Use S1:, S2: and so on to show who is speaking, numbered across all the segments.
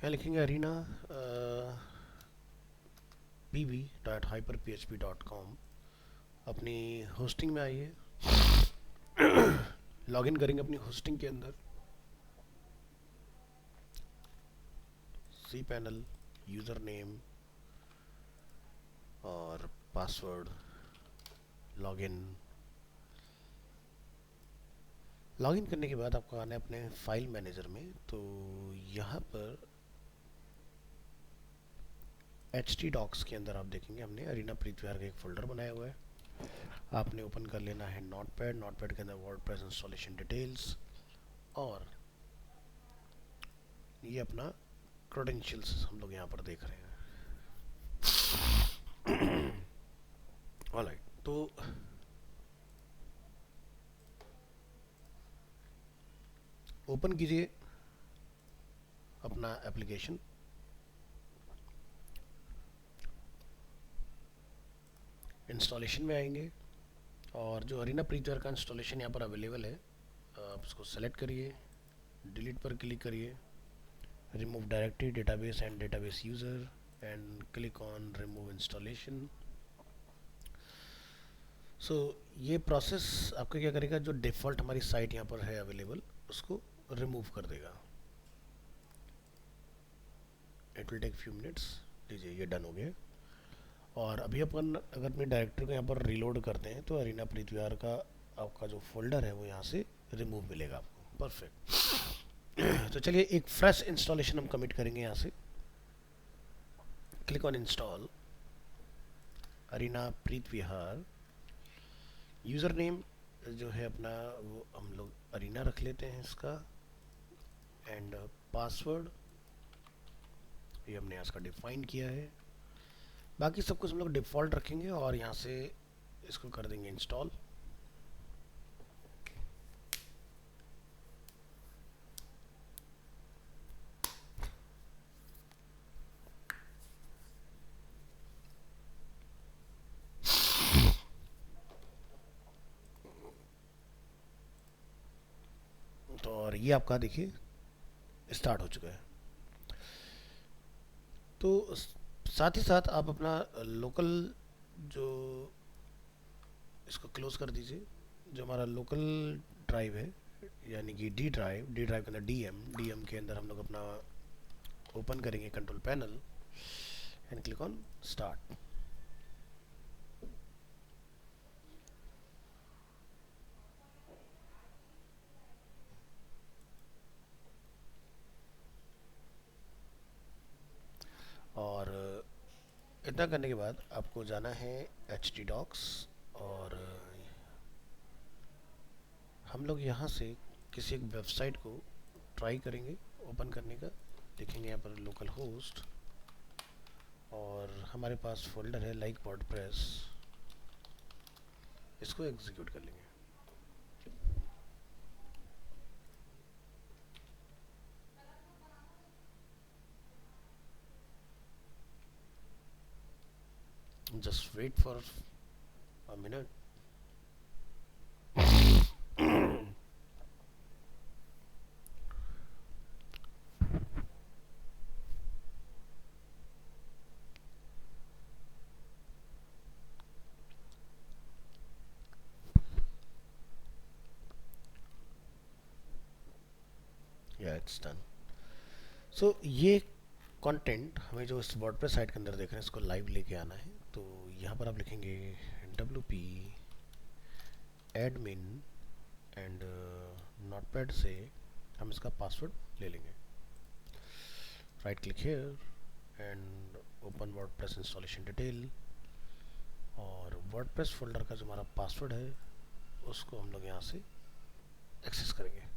S1: यहाँ लिखेंगे arena pb.hyperphp.com। अपनी होस्टिंग में आइए, लॉगिन करेंगे अपनी होस्टिंग के अंदर। सी पैनल, यूज़र नेम और पासवर्ड, लॉगिन। लॉगिन करने के बाद आपको आना है अपने फाइल मैनेजर में। तो यहाँ पर htdocs के अंदर आप देखेंगे हमने अरीना प्रीतविहार का एक फोल्डर बनाया हुआ है। आपने ओपन कर लेना है नोटपैड। नोटपैड के अंदर वर्डप्रेस इंस्टॉलेशन डिटेल्स और ये अपना क्रेडेंशियल्स हम लोग यहाँ पर देख रहे हैं। ऑलराइट, तो ओपन कीजिए अपना एप्लीकेशन। इंस्टॉलेशन में आएंगे और जो अरीना प्रीतविहार का इंस्टॉलेशन यहाँ पर अवेलेबल है, आप उसको सेलेक्ट करिए, डिलीट पर क्लिक करिए, remove directory, database and database user and click on remove installation. So ये प्रोसेस आपका क्या करेगा, जो डिफ़ॉल्ट हमारी साइट यहाँ पर है अवेलेबल उसको रिमूव कर देगा। It will take few minutes. लीजिए, ये डन हो गया। और अभी अपन अगर अपनी डायरेक्टरी को यहाँ पर रीलोड करते हैं तो अरीना प्रीतविहार का आपका जो फोल्डर है वो यहाँ से रिमूव मिलेगा आपको। परफेक्ट। तो चलिए एक फ्रेश इंस्टॉलेशन हम कमिट करेंगे यहाँ से। Click on install arena प्रीतविहार। User name जो है अपना वो हम लोग अरीना रख लेते हैं इसका, एंड पासवर्ड ये हमने इसका डिफाइन किया है। बाकी सब कुछ हम लोग डिफ़ॉल्ट रखेंगे और यहाँ से इसको कर देंगे इंस्टॉल। तो और ये आपका देखिए स्टार्ट हो चुका है। तो साथ ही साथ आप अपना लोकल जो इसको क्लोज कर दीजिए, जो हमारा लोकल ड्राइव है यानी कि डी ड्राइव के अंदर डीएम के अंदर हम लोग अपना ओपन करेंगे control panel and click on start. और इतना करने के बाद आपको जाना है htdocs और हम लोग यहाँ से किसी एक वेबसाइट को ट्राई करेंगे ओपन करने का। देखेंगे यहाँ पर लोकल होस्ट और हमारे पास फोल्डर है लाइक वर्डप्रेस, इसको एग्जीक्यूट कर लेंगे। Just wait for a minute. या इट्स डन। सो ये कंटेंट हमें जो इस वर्डप्रेस साइट के अंदर देख रहे हैं इसको लाइव लेके आना है। तो यहाँ पर आप लिखेंगे wp admin एंड नोटपैड से हम इसका पासवर्ड ले लेंगे। Right click here and open WordPress installation detail और वर्डप्रेस फोल्डर का जो हमारा पासवर्ड है उसको हम लोग यहाँ से एक्सेस करेंगे।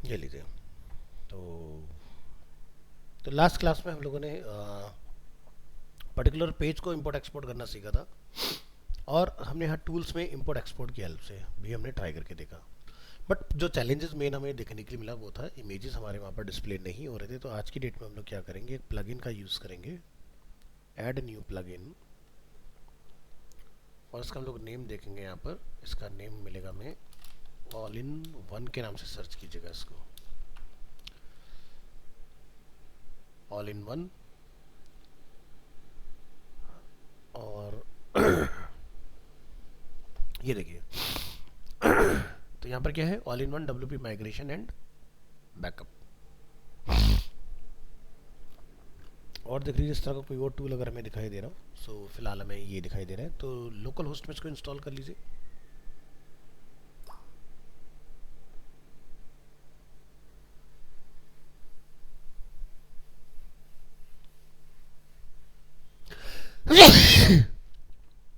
S1: ये लीजिए। तो लास्ट क्लास में हम लोगों ने पर्टिकुलर पेज को इंपोर्ट एक्सपोर्ट करना सीखा था और हमने यहाँ टूल्स में इंपोर्ट एक्सपोर्ट की हेल्प से भी हमने ट्राई करके देखा। बट जो चैलेंजेस मेन हमें देखने के लिए मिला वो था इमेजेस हमारे वहाँ पर डिस्प्ले नहीं हो रहे थे। तो आज की डेट में हम लोग क्या करेंगे, एक प्लगइन का यूज़ करेंगे, ऐड न्यू प्लगइन, और इसका हम लोग नेम देखेंगे। यहाँ पर इसका नेम मिलेगा हमें ऑल इन वन के नाम से सर्च कीजिएगा इसको, ऑल इन वन। और ये देखिए, तो यहाँ पर क्या है, all in one WP migration and backup. और देख लीजिए इस तरह का कोई और टूल अगर हमें दिखाई दे रहा हो, सो फिलहाल हमें ये दिखाई दे रहा है, तो लोकल होस्ट में इसको इंस्टॉल कर लीजिए।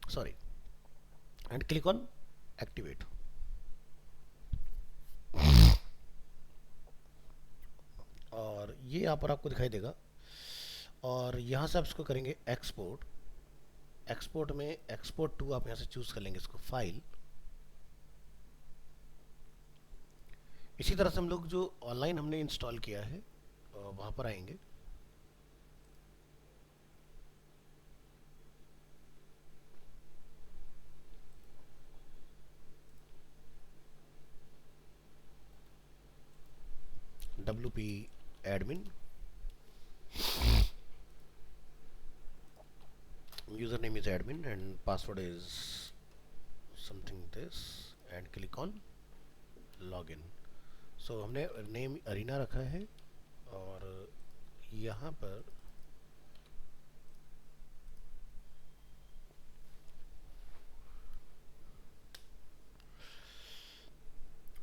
S1: Sorry, and click on activate. और ये यहाँ पर आपको दिखाई देगा, और यहाँ से आप इसको करेंगे एक्सपोर्ट। एक्सपोर्ट में एक्सपोर्ट टू आप यहाँ से चूज कर लेंगे इसको, फाइल। इसी तरह से हम लोग जो ऑनलाइन हमने इंस्टॉल किया है वहाँ पर आएंगे। WP admin, username is admin and password is something this, and click on login. So हमने नेम अरीना रखा है, और यहाँ पर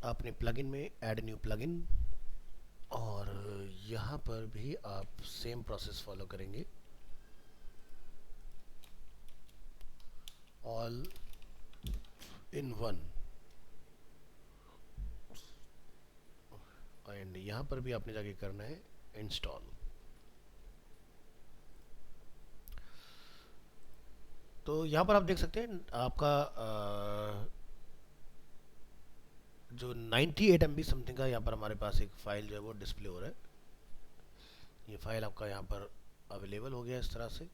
S1: आपने प्लगइन में ऐड न्यू प्लगइन, और यहाँ पर भी आप सेम प्रोसेस फॉलो करेंगे, ऑल इन वन। एंड यहाँ पर भी आपने जाके करना है इंस्टॉल। तो यहाँ पर आप देख सकते हैं आपका जो 98 MB समथिंग का यहाँ पर हमारे पास एक फाइल जो है वो डिस्प्ले हो रहा है। ये फाइल आपका यहाँ पर अवेलेबल हो गया इस तरह से।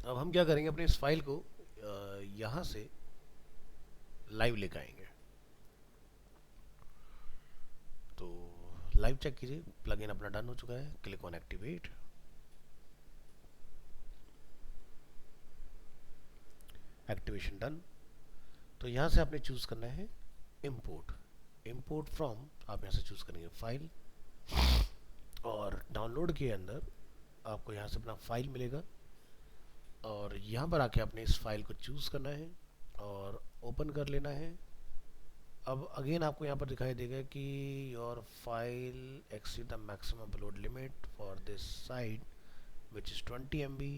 S1: अब हम क्या करेंगे, अपने इस फाइल को यहाँ से लाइव लेकर आएंगे। तो लाइव चेक कीजिए, प्लगइन अपना डन हो चुका है, click on activate. Activation done. तो यहाँ से आपने चूज करना है इंपोर्ट। इंपोर्ट फ्रॉम आप यहाँ से चूज करेंगे फाइल, और डाउनलोड के अंदर आपको यहाँ से अपना फाइल मिलेगा, और यहाँ पर आके आपने इस फाइल को चूज करना है और ओपन कर लेना है। अब अगेन आपको यहाँ पर दिखाई देगा कि your file exceed the maximum upload limit for this site which is 20 MB।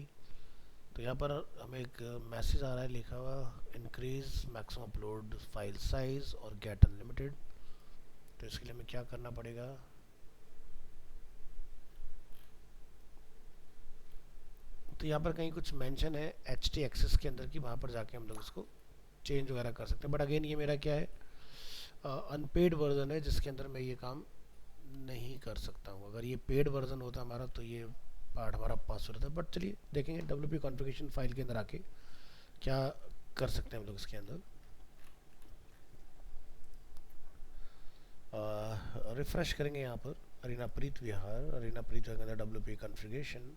S1: तो यहाँ पर हमें एक मैसेज आ रहा है लिखा हुआ, increase maximum upload file size और गेट अनलिमिटेड। तो इसके लिए हमें क्या करना पड़ेगा, तो यहाँ पर कहीं कुछ मेंशन है HT एक्सेस के अंदर की, वहाँ पर जाके हम लोग इसको चेंज वगैरह कर सकते हैं। बट अगेन ये मेरा क्या है, अनपेड वर्जन है, जिसके अंदर मैं ये काम नहीं कर सकता हूँ। अगर ये पेड वर्जन होता हमारा तो ये पार्ट हमारा पास हो रहा था। बट चलिए देखेंगे WP कॉन्फ़िगरेशन फाइल के अंदर आके क्या कर सकते हैं हम लोग इसके अंदर। रिफ्रेश करेंगे यहाँ पर अरीना प्रीत विहार, अरीना प्रीत विहार के अंदर WP कॉन्फ़िगरेशन,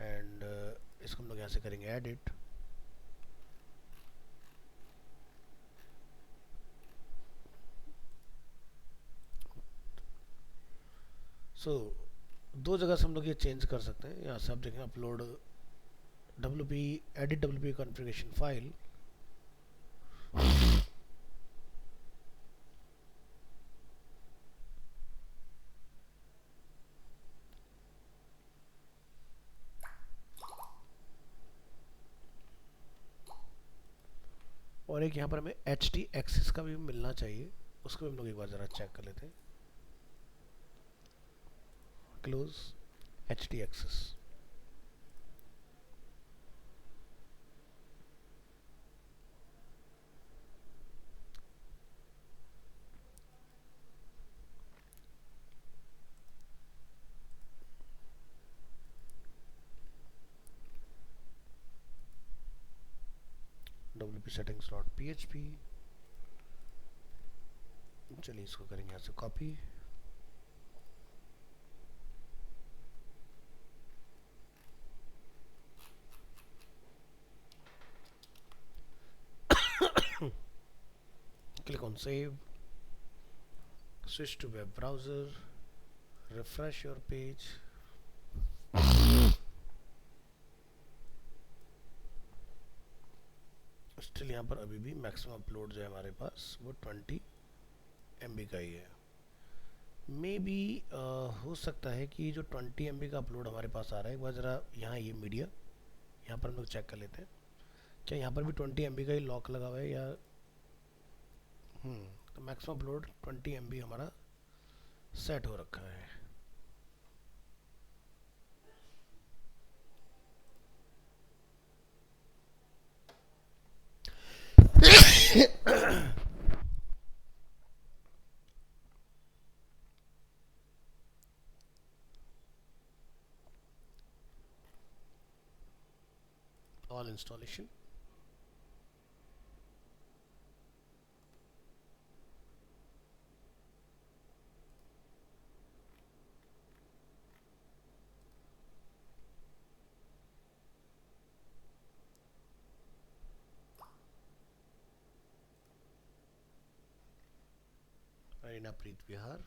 S1: एंड इसको हम लोग यहाँ से करेंगे एडिट। सो दो जगह से हम लोग ये चेंज कर सकते हैं। यहाँ से आप देखें upload WP, edit WP configuration file, और एक यहाँ पर हमें HT एक्सेस का भी मिलना चाहिए, उसको भी हम लोग एक बार ज़रा चेक कर लेते हैं। Close HT access. wp settings dot php। चलिए इसको करेंगे यहाँ से copy. click on save, switch to web browser, refresh your page। Still यहाँ पर अभी भी मैक्सिमम अपलोड जो है हमारे पास वो 20 MB का ही है। मे बी हो सकता है कि जो 20 MB का अपलोड हमारे पास आ रहा है, एक बार ज़रा यहाँ ये मीडिया यहाँ पर हम लोग चेक कर लेते हैं क्या यहाँ पर भी 20 MB का ही लॉक लगा हुआ है या तो मैक्सिमम अपलोड 20 MB हमारा सेट हो रखा है। All installation. Arena Preet Vihar,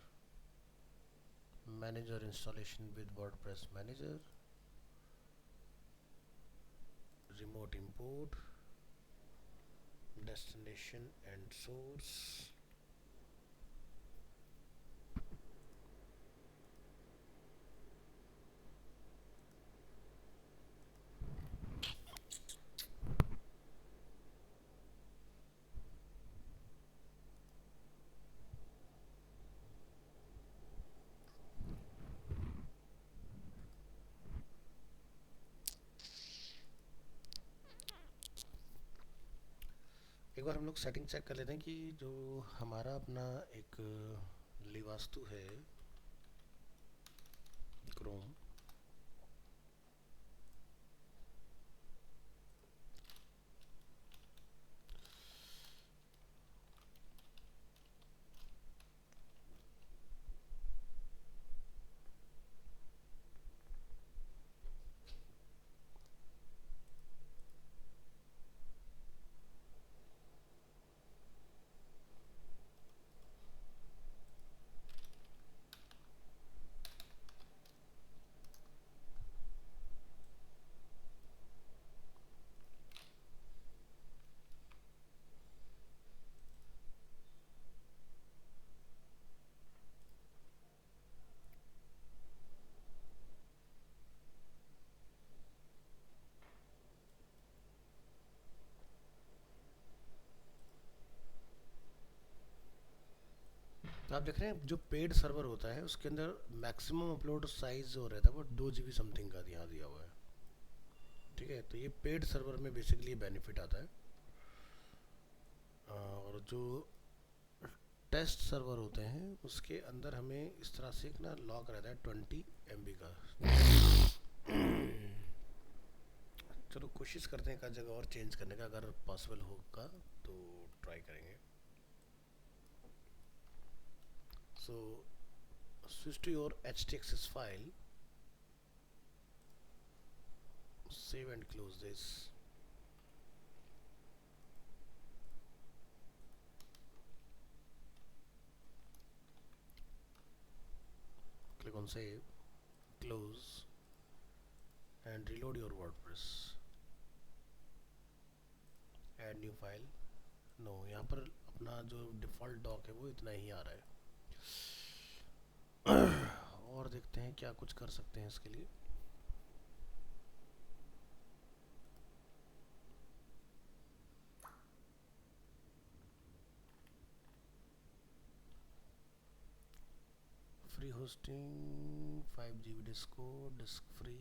S1: manager installation with WordPress manager, remote import, destination and source। एक बार हम लोग सेटिंग चेक कर लेते हैं कि जो हमारा अपना एक लिवास्तु है क्रोम, आप देख रहे हैं जो पेड सर्वर होता है उसके अंदर मैक्सिमम अपलोड साइज जो रहता है वो 2 GB समथिंग का यहाँ दिया हुआ है। ठीक है, तो ये पेड सर्वर में बेसिकली बेनिफिट आता है। और जो टेस्ट सर्वर होते हैं उसके अंदर हमें इस तरह से एक ना लॉक रहता है 20 MB का। चलो कोशिश करते हैं एक जगह और चेंज करने का, अगर पॉसिबल होगा तो ट्राई करेंगे। So switch to your htaccess file, save and close this। click on save, close and reload your WordPress। add new file। नो यहाँ पर अपना जो डिफ़ॉल्ट डॉक है वो इतना ही आ रहा है। और देखते हैं क्या कुछ कर सकते हैं इसके लिए। Free hosting 5 GB disk free.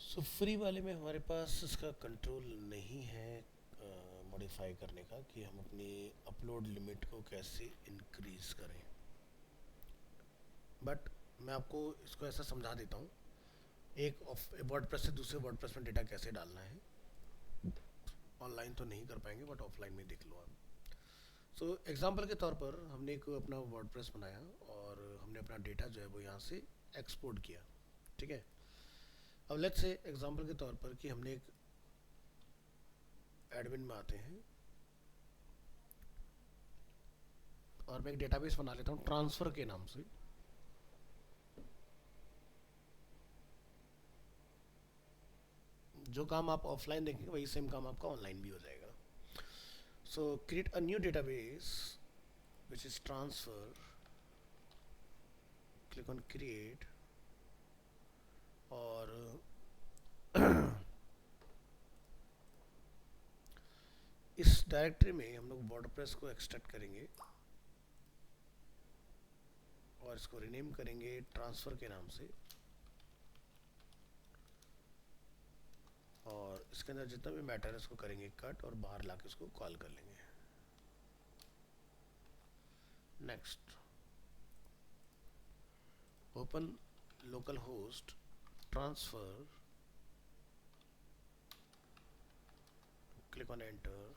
S1: So free वाले में हमारे पास इसका कंट्रोल नहीं है मॉडिफाई करने का कि हम अपनी अपलोड लिमिट को कैसे इंक्रीज करें, बट मैं आपको इसको ऐसा समझा देता हूँ। एक वर्डप्रेस से दूसरे वर्डप्रेस में डेटा कैसे डालना है, ऑनलाइन तो नहीं कर पाएंगे बट ऑफलाइन में देख लो आप। सो एग्जांपल के तौर पर हमने एक अपना वर्डप्रेस बनाया और हमने अपना डेटा जो है वो यहाँ से एक्सपोर्ट किया, ठीक है। अब लेट्स से एग्जांपल के तौर पर कि हमने एक एडमिन में आते हैं और मैं एक डेटाबेस बना लेता हूँ ट्रांसफ़र के नाम से। जो काम आप ऑफलाइन देखेंगे वही सेम काम आपका ऑनलाइन भी हो जाएगा। सो create a new database which is transfer, click on create और इस डायरेक्टरी में हम लोग वर्डप्रेस को एक्सट्रैक्ट करेंगे और इसको रीनेम करेंगे ट्रांसफ़र के नाम से, और इसके अंदर जितना भी मैटर है उसको करेंगे कट और बाहर लाके उसको कॉल कर लेंगे। Next, open local host transfer, click on enter,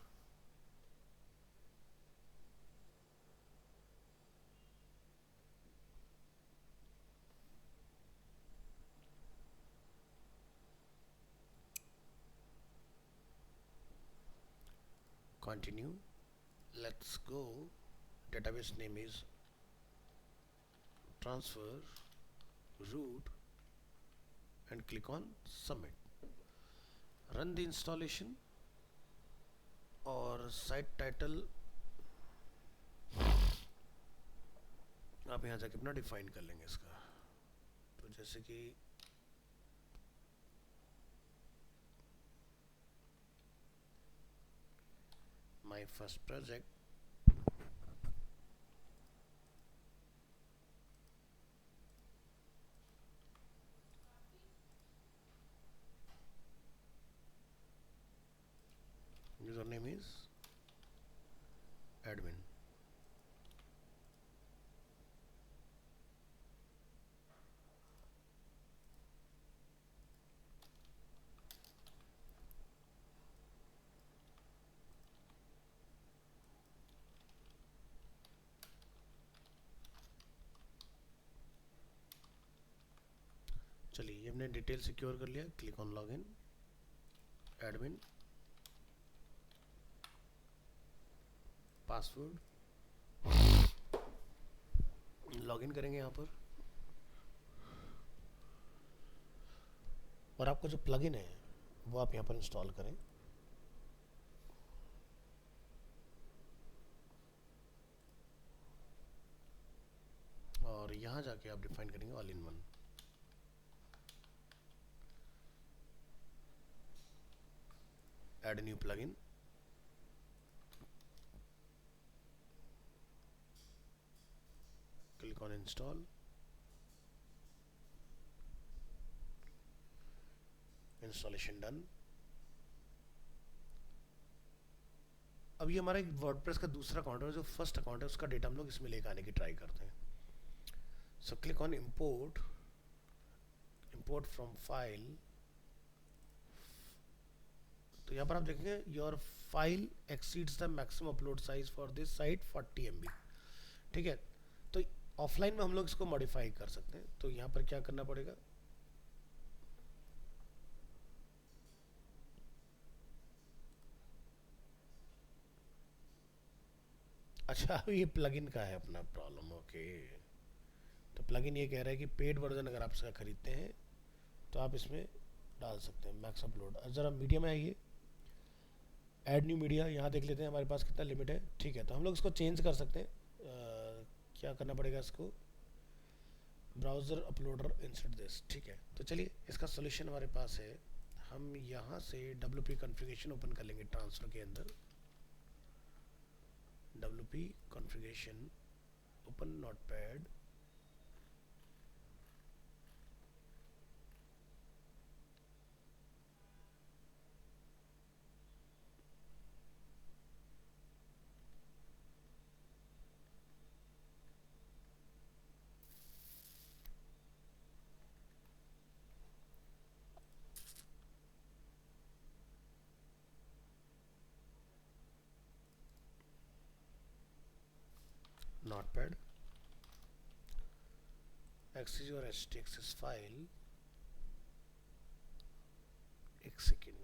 S1: continue, let's go, database name is transfer root and click on submit, run the installation और साइट टाइटल आप यहाँ जाके अपना डिफाइन कर लेंगे इसका। तो जैसे कि my first project, user name is admin, चलिए ये हमने डिटेल सिक्योर कर लिया। Click on login, admin, password, login करेंगे यहाँ पर और आपका जो प्लगइन है वो आप यहाँ पर इंस्टॉल करें। और यहाँ जाके आप डिफाइन करेंगे all in one, add new plugin, click on install, installation done. अब ये हमारा एक वर्डप्रेस का दूसरा अकाउंट है, जो फर्स्ट अकाउंट है उसका डेटा हम लोग इसमें लेकर आने की ट्राई करते हैं। So click on import, import from file, तो यहाँ पर आप देखेंगे your file exceeds the maximum upload size for this site 40 MB, ठीक है। तो ऑफलाइन में हम लोग इसको मॉडिफाई कर सकते हैं। तो यहाँ पर क्या करना पड़ेगा, अच्छा ये प्लगइन का है अपना प्रॉब्लम, ओके। तो प्लगइन ये कह रहा है कि पेड वर्जन अगर आप इसका खरीदते हैं तो आप इसमें डाल सकते हैं मैक्स अपलोड। ज़रा मीडिया में आइए, ऐड न्यू मीडिया, यहाँ देख लेते हैं हमारे पास कितना लिमिट है, ठीक है। तो हम लोग इसको चेंज कर सकते हैं। क्या करना पड़ेगा इसको, ब्राउज़र अपलोडर इंसर्ट दिस, ठीक है। तो चलिए इसका सोल्यूशन हमारे पास है। हम यहाँ से WP कॉन्फ़िगरेशन ओपन कर लेंगे ट्रांसफ़र के अंदर, WP configuration, open notepad, notepad, access your htaccess file. एक सेकेंड,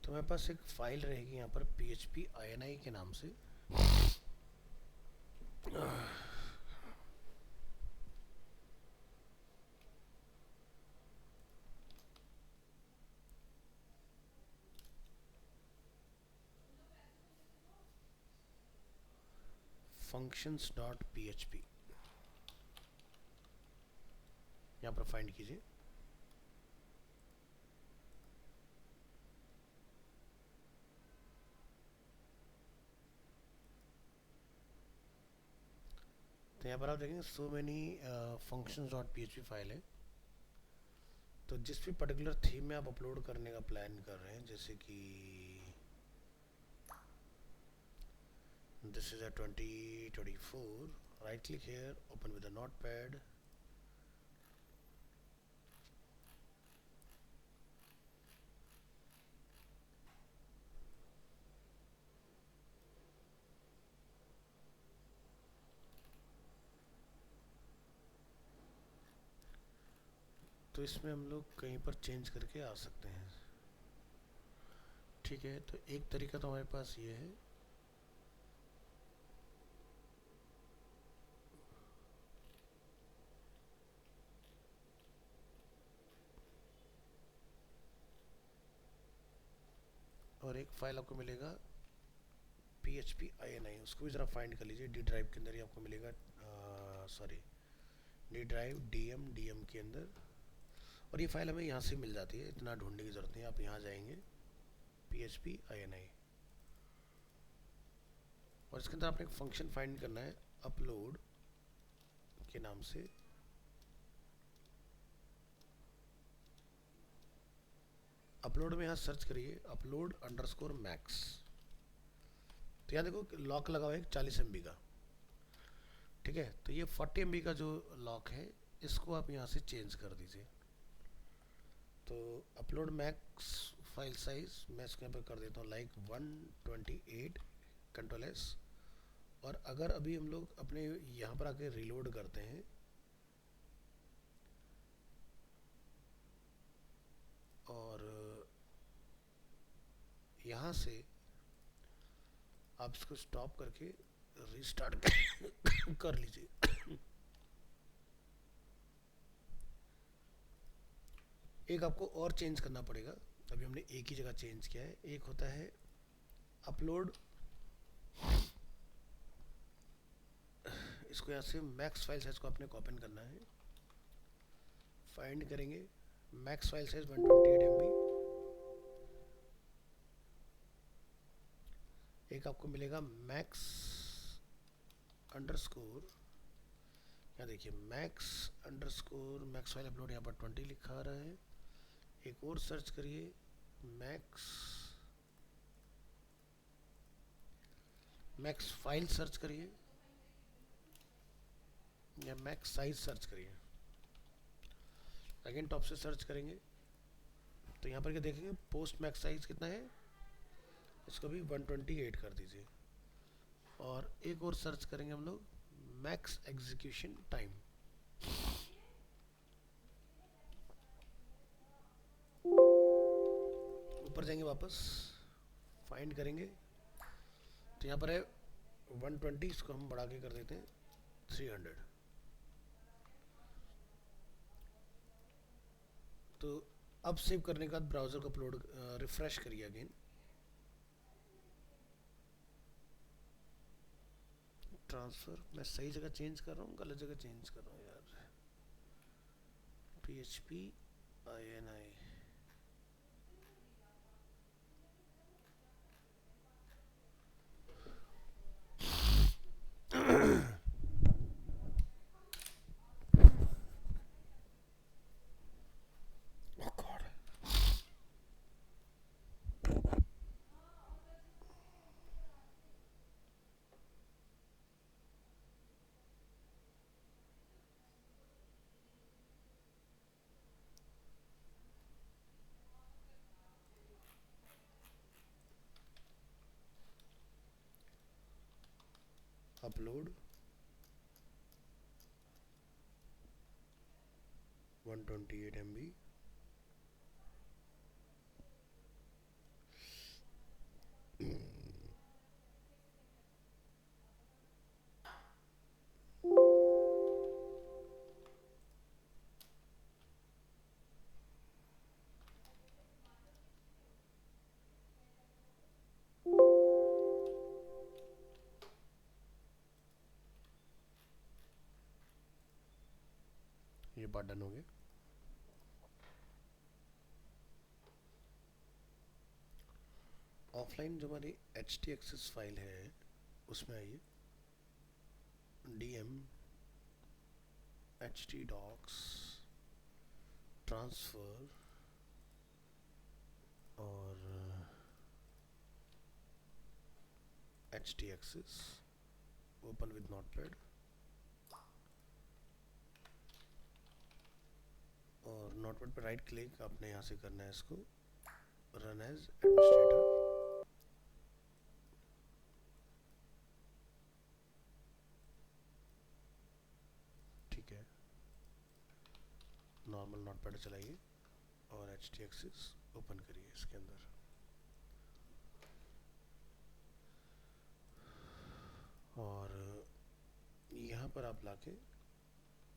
S1: तो मेरे पास एक फाइल रहेगी यहाँ पर php ini के नाम से। functions.php यहाँ पर फाइंड कीजिए। तो यहाँ पर आप देखेंगे सो मैनी functions.php फाइल है। तो जिस भी पर्टिकुलर थीम में आप अपलोड करने का प्लान कर रहे हैं, जैसे कि this is a 2024, right click here, open with the notepad, तो इसमें हम लोग कहीं पर चेंज करके आ सकते हैं। ठीक है, तो एक तरीका तो हमारे पास ये है, और एक फाइल आपको मिलेगा php ini, उसको भी ज़रा फाइंड कर लीजिए। डी ड्राइव के अंदर ही आपको मिलेगा, सॉरी डी ड्राइव डीएम के अंदर, और ये फाइल हमें यहाँ से मिल जाती है, इतना ढूंढने की ज़रूरत नहीं है। आप यहाँ जाएंगे php ini, और इसके अंदर आपने एक फंक्शन फाइंड करना है अपलोड के नाम से। अपलोड में यहाँ सर्च करिए अपलोड अंडरस्कोर मैक्स। तो यहाँ देखो लॉक लगा हुआ है 40 MB का। ठीक है, तो ये 40 MB का जो लॉक है इसको आप यहाँ से चेंज कर दीजिए। तो अपलोड मैक्स फाइल साइज मैं इसके यहाँ पर कर देता हूँ लाइक 128, Ctrl+S। और अगर अभी हम लोग अपने यहाँ पर आके रिलोड करते हैं, और यहाँ से आप इसको स्टॉप करके रीस्टार्ट कर लीजिए। एक आपको और चेंज करना पड़ेगा, अभी हमने एक ही जगह चेंज किया है। एक होता है अपलोड, इसको यहाँ से मैक्स फाइल साइज को आपने कॉपी करना है। फाइंड करेंगे मैक्स फाइल साइज 128 MB। एक आपको मिलेगा मैक्स अंडरस्कोर, यहाँ देखिए max underscore max file upload, यहाँ पर 20 लिखा आ रहा है। एक और सर्च करिए मैक्स फाइल सर्च करिए, या मैक्स साइज सर्च करिए। अगेन टॉप से सर्च करेंगे तो यहाँ पर क्या देखेंगे, पोस्ट मैक्स साइज कितना है, इसको भी 128 कर दीजिए। और एक और सर्च करेंगे हम लोग मैक्स एग्जीक्यूशन टाइम। ऊपर जाएंगे, वापस फाइंड करेंगे तो यहाँ पर है 120, इसको हम बढ़ा के कर देते हैं 300। तो अब सेव करने के बाद ब्राउज़र को अपलोड रिफ्रेश करिए अगेन। ट्रांसफ़र, मैं सही जगह चेंज कर रहा हूँ गलत जगह चेंज कर रहा हूँ यार। PHP INI, oh God, upload 128 MB। ये बात डन हो गया। ऑफलाइन जो हमारी HTXS फाइल है उसमें आइए, DM HTDocs ट्रांसफ़र और HTXS ओपन विद नोटपैड, और नोटपैड पर राइट क्लिक आपने यहाँ से करना है इसको रन एज एडमिनिस्ट्रेटर। ठीक है, नॉर्मल नोटपैड चलाइए और HTXS ओपन करिए इसके अंदर। और यहाँ पर आप लाके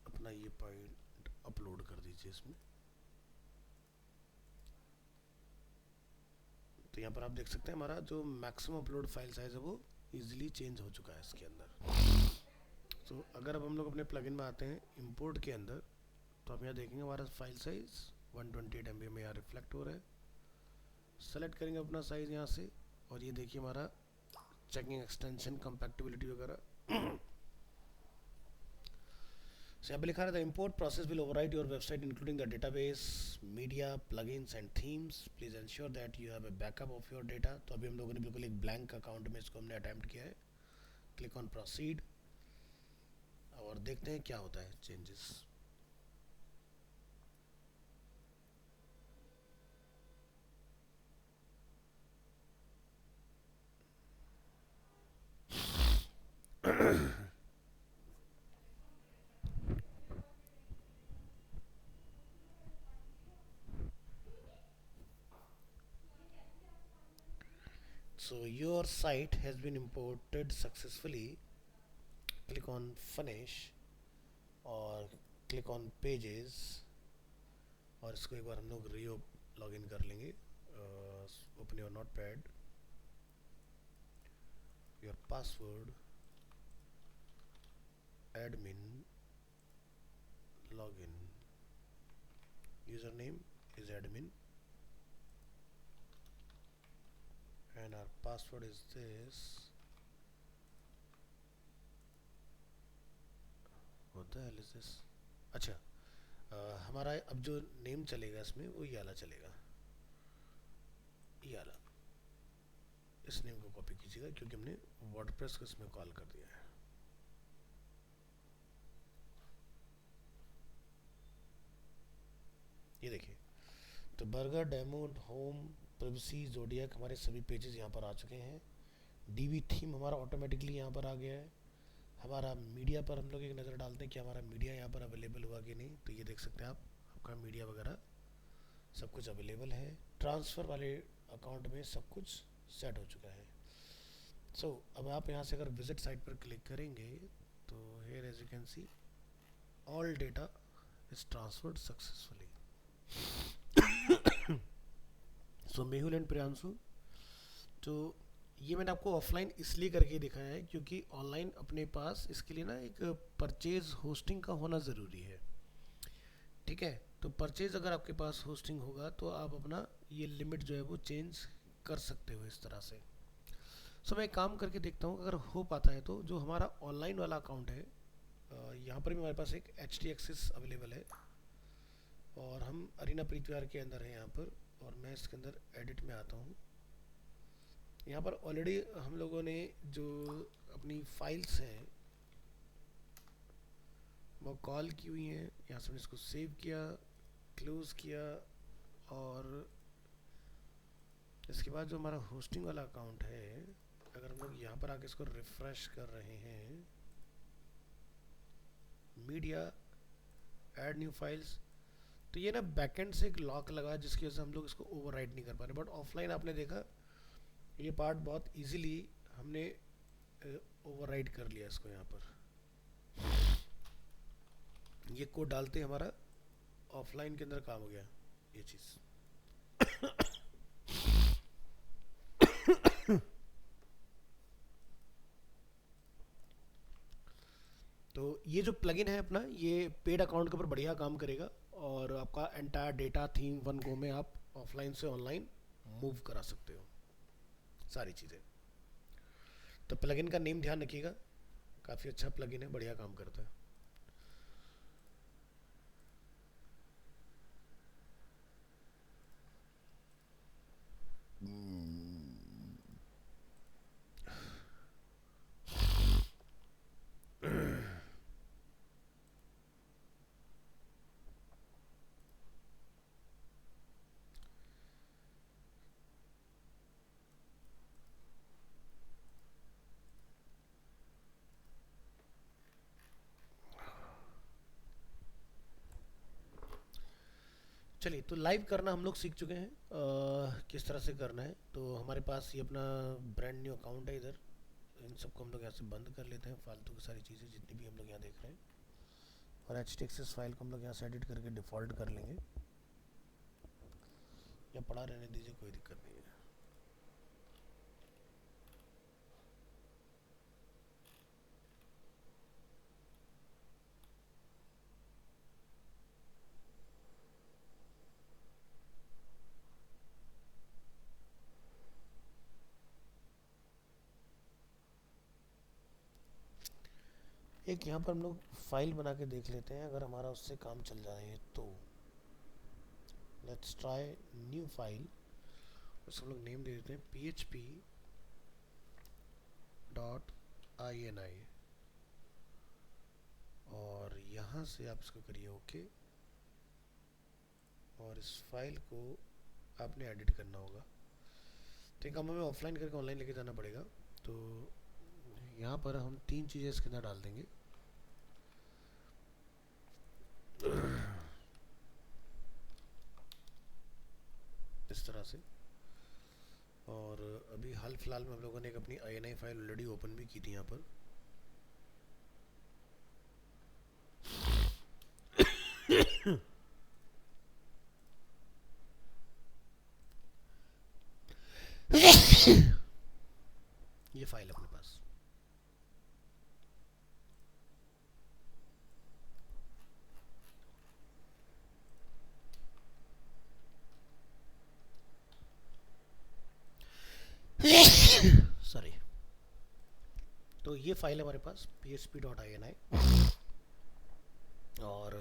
S1: अपना ये पॉइंट अपलोड कर दीजिए इसमें। तो यहाँ पर आप देख सकते हैं हमारा जो मैक्सिमम अपलोड फाइल साइज है वो इजीली चेंज हो चुका है इसके अंदर। तो अगर अब हम लोग अपने प्लगइन में आते हैं इंपोर्ट के अंदर, तो आप यहाँ देखेंगे हमारा फाइल साइज 128 MB में यहाँ रिफ्लेक्ट हो रहा है। सेलेक्ट करेंगे अपना साइज़ यहाँ से, और ये देखिए हमारा चेकिंग एक्सटेंशन कंपैटिबिलिटी वगैरह। So यहाँ पे लिखा रहता है import process will overwrite your website including the database, media, plugins and themes. Please ensure that you have a backup of your data. तो अभी हम लोगों ने बिल्कुल एक blank अकाउंट में इसको हमने अटैम्प्ट किया है। क्लिक ऑन प्रोसीड और देखते हैं क्या होता है changes. So your site has been imported successfully. Click on finish और click on pages, और इसको एक बार हम लोग री लॉग इन कर लेंगे। Open your note pad, your password, admin, login, username is admin and our password is this. What the hell is this? अच्छा, हमारा अब जो नेम चलेगा इसमें वो ये वाला चलेगा, ये वाला। इस नेम को कॉपी कीजिएगा क्योंकि हमने वर्डप्रेस को इसमें कॉल कर दिया है। ये देखिए, तो burger, demo, home, privacy, zodiac हमारे सभी पेजेस यहाँ पर आ चुके हैं। DB थीम हमारा ऑटोमेटिकली यहाँ पर आ गया है। हमारा मीडिया पर हम लोग एक नज़र डालते हैं कि हमारा मीडिया यहाँ पर अवेलेबल हुआ कि नहीं। तो ये देख सकते हैं आप, आपका मीडिया वगैरह सब कुछ अवेलेबल है। ट्रांसफ़र वाले अकाउंट में सब कुछ सेट हो चुका है। सो अब आप यहाँ से अगर विजिट साइट पर क्लिक करेंगे तो here as you can see all data is transferred successfully. So Mehul and Priyanshu, तो ये मैंने आपको ऑफलाइन इसलिए करके दिखाया है क्योंकि ऑनलाइन अपने पास इसके लिए ना एक परचेज होस्टिंग का होना ज़रूरी है। ठीक है, तो परचेज अगर आपके पास होस्टिंग होगा तो आप अपना ये लिमिट जो है वो चेंज कर सकते हो इस तरह से। सो मैं एक काम करके देखता हूँ अगर हो पाता है तो। जो हमारा ऑनलाइन वाला अकाउंट है, यहाँ पर भी हमारे पास एक एच टी एक्सेस अवेलेबल है और हम अरीना प्रीतिवार के अंदर है यहाँ पर। और मैं इसके अंदर एडिट में आता हूँ। यहाँ पर ऑलरेडी हम लोगों ने जो अपनी फाइल्स हैं वो कॉल की हुई हैं। यहाँ से हमने इसको सेव किया, क्लोज़ किया, और इसके बाद जो हमारा होस्टिंग वाला अकाउंट है, अगर हम लोग यहाँ पर आके इसको रिफ़्रेश कर रहे हैं, मीडिया, ऐड न्यू फाइल्स, तो ये ना बैकएंड से एक लॉक लगा है जिसकी वजह से हम लोग इसको ओवरराइड नहीं कर पा रहे। बट ऑफलाइन आपने देखा ये पार्ट बहुत इजीली हमने ओवरराइड कर लिया इसको। यहाँ पर ये कोड डालते हमारा ऑफलाइन के अंदर काम हो गया ये चीज़। तो ये जो प्लगइन है अपना, ये पेड अकाउंट के ऊपर बढ़िया काम करेगा और आपका entire data theme one go में आप ऑफलाइन से ऑनलाइन मूव करा सकते हो सारी चीज़ें। तो प्लगइन का नेम ध्यान रखिएगा, काफ़ी अच्छा प्लगइन है, बढ़िया काम करता है। चलिए, तो लाइव करना हम लोग सीख चुके हैं किस तरह से करना है। तो हमारे पास ये अपना ब्रांड न्यू अकाउंट है इधर। इन सबको हम लोग यहाँ से बंद कर लेते हैं, फालतू की सारी चीज़ें जितनी भी हम लोग यहाँ देख रहे हैं। और एच टी एक्सेस फाइल को हम लोग यहाँ से एडिट करके डिफ़ॉल्ट कर लेंगे, या पड़ा रहने दीजिए, कोई दिक्कत नहीं है। एक यहाँ पर हम लोग फाइल बना के देख लेते हैं, अगर हमारा उससे काम चल जाए तो। Let's try new file. उसको हम लोग नेम दे देते हैं php डॉट ini, और यहाँ से आप इसको करिए ओके। और इस फाइल को आपने एडिट करना होगा, तो एक काम हमें ऑफलाइन करके ऑनलाइन लेके जाना पड़ेगा। तो यहाँ पर हम तीन चीज़ें इसके अंदर डाल देंगे। इस तरह से। और अभी हाल फिलहाल में हम लोगों ने एक अपनी INI फाइल ऑलरेडी ओपन भी की थी यहाँ पर। ये फाइल अपने पास। सॉरी। तो ये फाइल है हमारे पास php.ini। और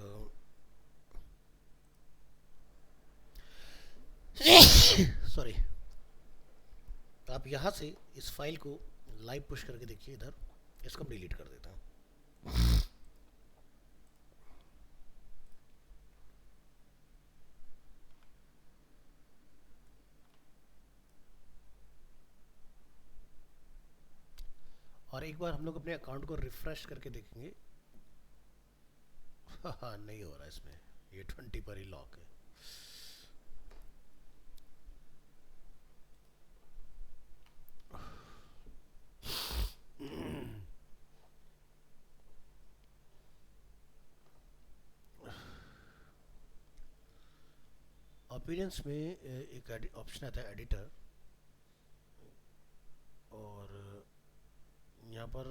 S1: सॉरी, तो आप यहाँ से इस फाइल को लाइव पुश करके देखिए इधर। इसको डिलीट कर देता हूँ। और एक बार हम लोग अपने अकाउंट को रिफ्रेश करके देखेंगे। हाँ, नहीं हो रहा इसमें, ये 20 पर ही लॉक है। अपीयरेंस में एक ऑप्शन आता है एडिटर, पर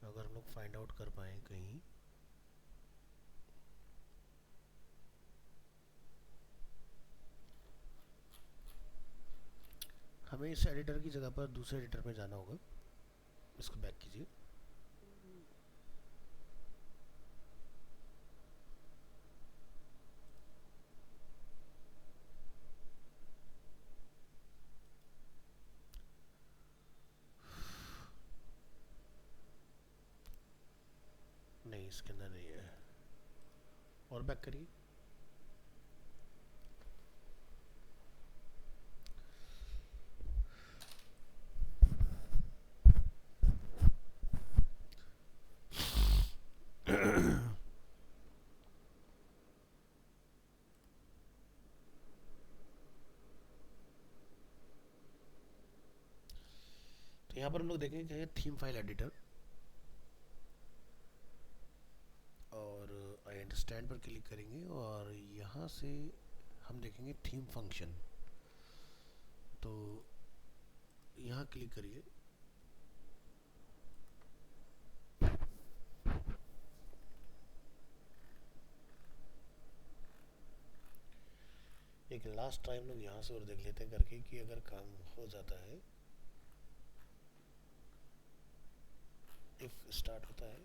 S1: अगर हम लोग फाइंड आउट कर पाए कहीं, हमें इस एडिटर की जगह पर दूसरे एडिटर में जाना होगा। इसको बैक कीजिए। नहीं, इसके अंदर नहीं है। और बैक करिए। तो यहाँ पर हम लोग देखेंगे कि थीम फाइल एडिटर, और आई अंडरस्टैंड पर क्लिक करेंगे और यहाँ से हम देखेंगे थीम फंक्शन। तो यहाँ क्लिक करिए। एक लास्ट टाइम लोग यहाँ से और देख लेते हैं करके कि अगर काम हो जाता है। इफ स्टार्ट होता है,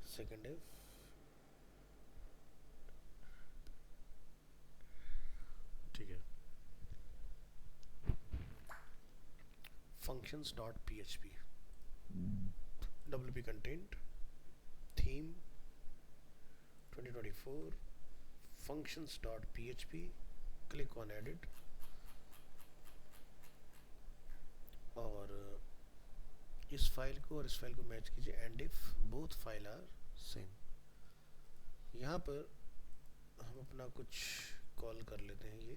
S1: सेकंड इफ, ठीक है। functions dot php, wp content, theme 2024, functions dot php, click on edit, और इस फाइल को और इस फाइल को मैच कीजिए and if both file are same. यहाँ पर हम अपना कुछ कॉल कर लेते हैं, ये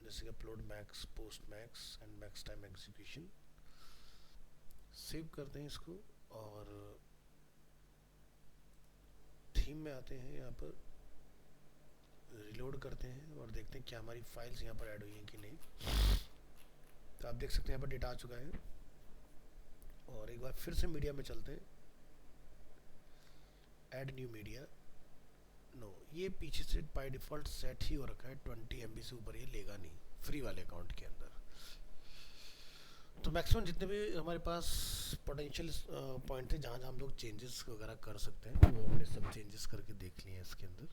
S1: जैसे कि upload max, post max and max time execution. Save करते हैं इसको और थीम में आते हैं। यहाँ पर रिलोड करते हैं और देखते हैं क्या हमारी फाइल्स यहाँ पर ऐड हुई हैं कि नहीं। तो आप देख सकते हैं यहाँ पर डेटा आ चुका है। और एक बार फिर से मीडिया में चलते हैं, ऐड न्यू मीडिया। नो, ये पीछे से बाय डिफ़ॉल्ट सेट ही हो रखा है, 20 MB से ऊपर ये लेगा नहीं फ्री वाले अकाउंट के अंदर। तो मैक्सिमम जितने भी हमारे पास पोटेंशियल पॉइंट थे जहाँ जहाँ हम लोग चेंजेस वगैरह कर सकते हैं, वो हमने सब चेंजेस करके देख लिए हैं इसके अंदर।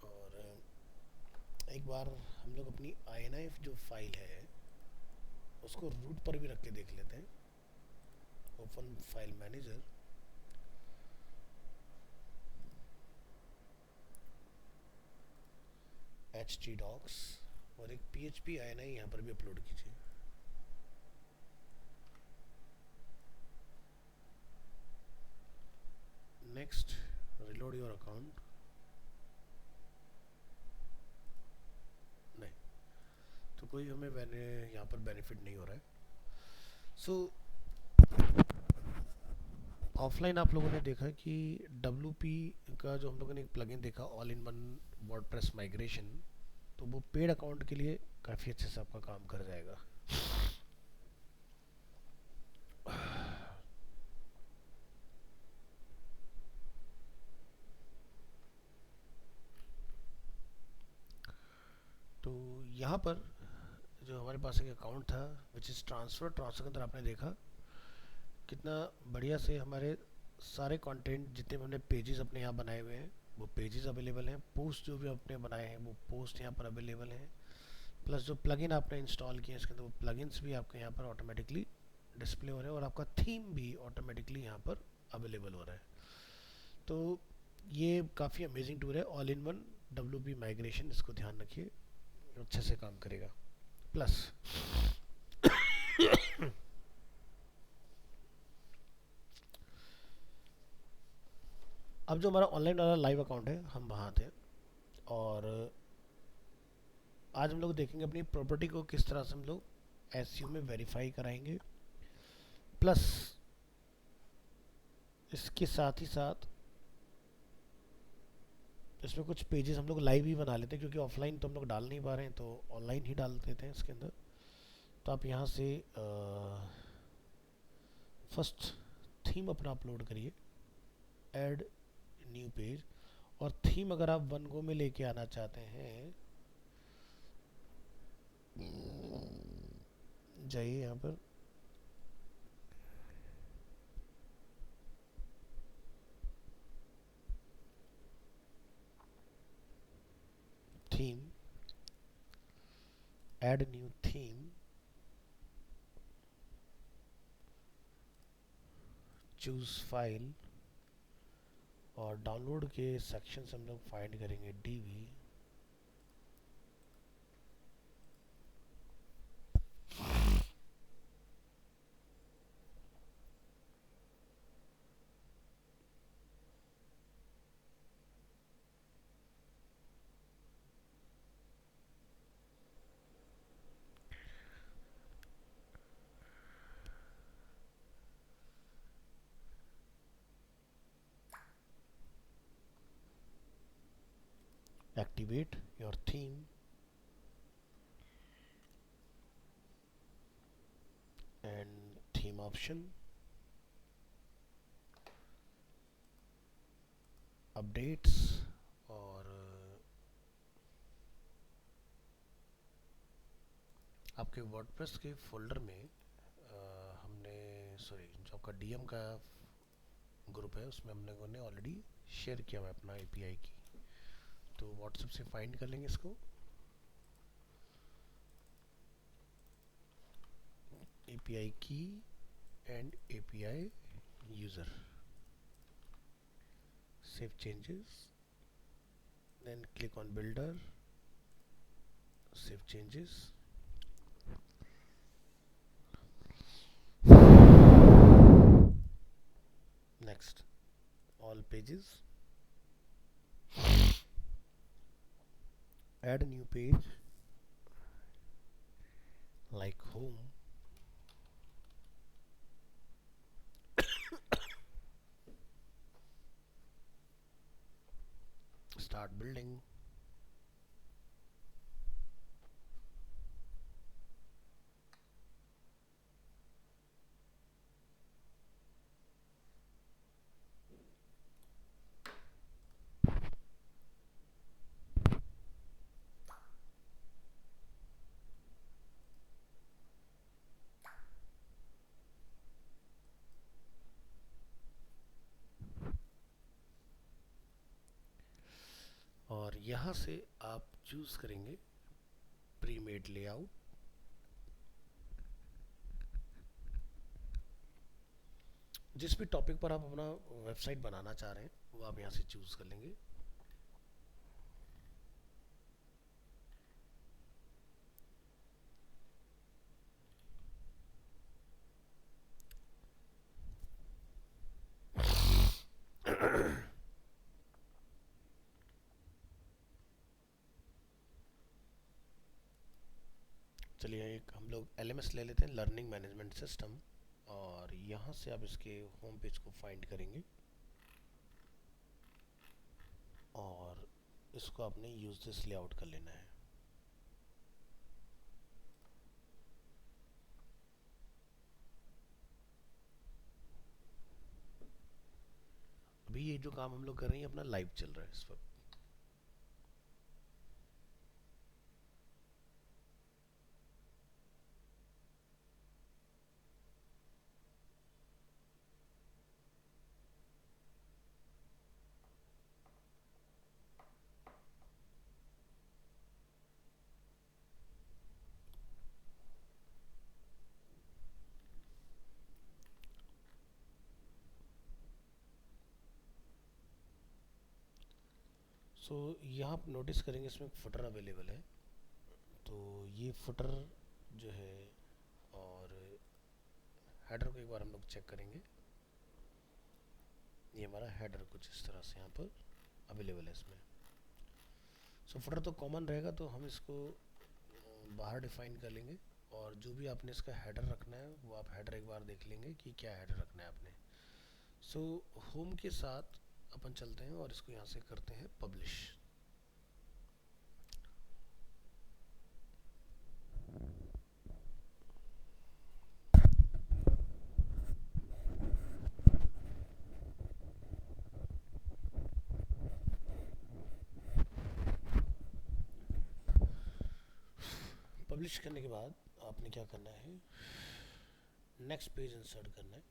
S1: और एक बार हम लोग अपनी INI जो फाइल है उसको रूट पर भी रख के देख लेते हैं। ओपन फाइल मैनेजर, htdocs, और एक PHP INI यहाँ पर भी अपलोड कीजिए। Next, reload your account. नहीं, तो कोई हमें यहाँ पर बेनिफिट नहीं हो रहा है। सो ऑफलाइन आप लोगों ने देखा कि WP का जो हम लोगों ने एक प्लगइन देखा, all in one WordPress migration, तो वो पेड अकाउंट के लिए काफ़ी अच्छे से आपका काम कर जाएगा। तो यहाँ पर जो हमारे पास एक अकाउंट था विच इज़ ट्रांसफ़र के अंदर आपने देखा कितना बढ़िया से हमारे सारे कंटेंट जितने भी हमने पेजेस अपने यहाँ बनाए हुए हैं वो पेजेस अवेलेबल हैं। पोस्ट जो भी आपने बनाए हैं वो पोस्ट यहाँ पर अवेलेबल हैं। प्लस जो प्लगइन आपने इंस्टॉल किए हैं इसके अंदर वो प्लगइन्स भी आपके यहाँ पर ऑटोमेटिकली डिस्प्ले हो रहे हैं और आपका थीम भी ऑटोमेटिकली यहाँ पर अवेलेबल हो रहा है। तो ये काफ़ी अमेजिंग टूल है, all in one WP migration. इसको ध्यान रखिए, अच्छे से काम करेगा। प्लस अब जो हमारा ऑनलाइन वाला लाइव अकाउंट है हम वहाँ थे, और आज हम लोग देखेंगे अपनी प्रॉपर्टी को किस तरह से हम लोग SEO में वेरीफाई कराएंगे। प्लस इसके साथ ही साथ इसमें कुछ पेजेस हम लोग लाइव ही बना लेते हैं, क्योंकि ऑफलाइन तो हम लोग डाल नहीं पा रहे हैं, तो ऑनलाइन ही डाल देते हैं इसके अंदर। तो आप यहाँ से फर्स्ट थीम अपना अपलोड करिए, ऐड न्यू पेज। और थीम अगर आप वन गो में लेके आना चाहते हैं, जाइए यहाँ पर, theme, add new theme, choose file, और डाउनलोड के सेक्शन से हम लोग फाइंड करेंगे DV. Activate your theme and theme option, updates, और आपके वर्डप्रेस के फोल्डर में हमने, सॉरी, जो आपका डीएम का ग्रुप है उसमें हमने को ने ऑलरेडी शेयर किया हुआ है अपना एपीआई की, तो व्हाट्सएप से फाइंड कर लेंगे इसको, एपीआई की and API user, save changes, then click on builder, save changes, next all pages, add a new page like home, start building, और यहाँ से आप चूज करेंगे प्री मेड लेआउट। जिस भी टॉपिक पर आप अपना वेबसाइट बनाना चाह रहे हैं वो आप यहाँ से चूज कर लेंगे। चलिए एक हम लोग एलएमएस ले लेते हैं, लर्निंग मैनेजमेंट सिस्टम, और यहाँ से आप इसके होम पेज को फाइंड करेंगे और इसको आपने यूज दिस लेआउट कर लेना है। अभी ये जो काम हम लोग कर रहे हैं अपना लाइव चल रहा है इस वक्त। सो यहाँ आप नोटिस करेंगे इसमें फुटर अवेलेबल है, तो ये फुटर जो है, और हेडर को एक बार हम लोग चेक करेंगे। ये हमारा हेडर कुछ इस तरह से यहाँ पर अवेलेबल है इसमें। सो फुटर तो कॉमन रहेगा, तो हम इसको बाहर डिफाइन कर लेंगे, और जो भी आपने इसका हेडर रखना है वो आप हेडर एक बार देख लेंगे कि क्या हेडर रखना है आपने। सो होम के साथ अपन चलते हैं और इसको यहाँ से करते हैं पब्लिश। पब्लिश करने के बाद आपने क्या करना है, नेक्स्ट पेज इंसर्ट करना है।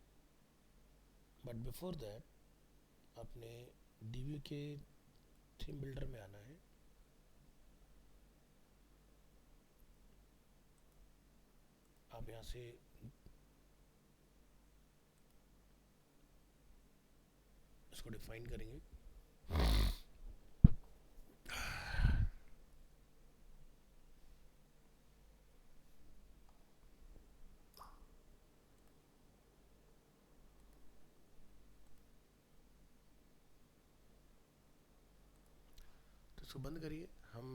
S1: बट बिफोर दैट आपने डीवी के थीम बिल्डर में आना है। आप यहाँ से इसको डिफाइन करेंगे। तो इसको बंद करिए। हम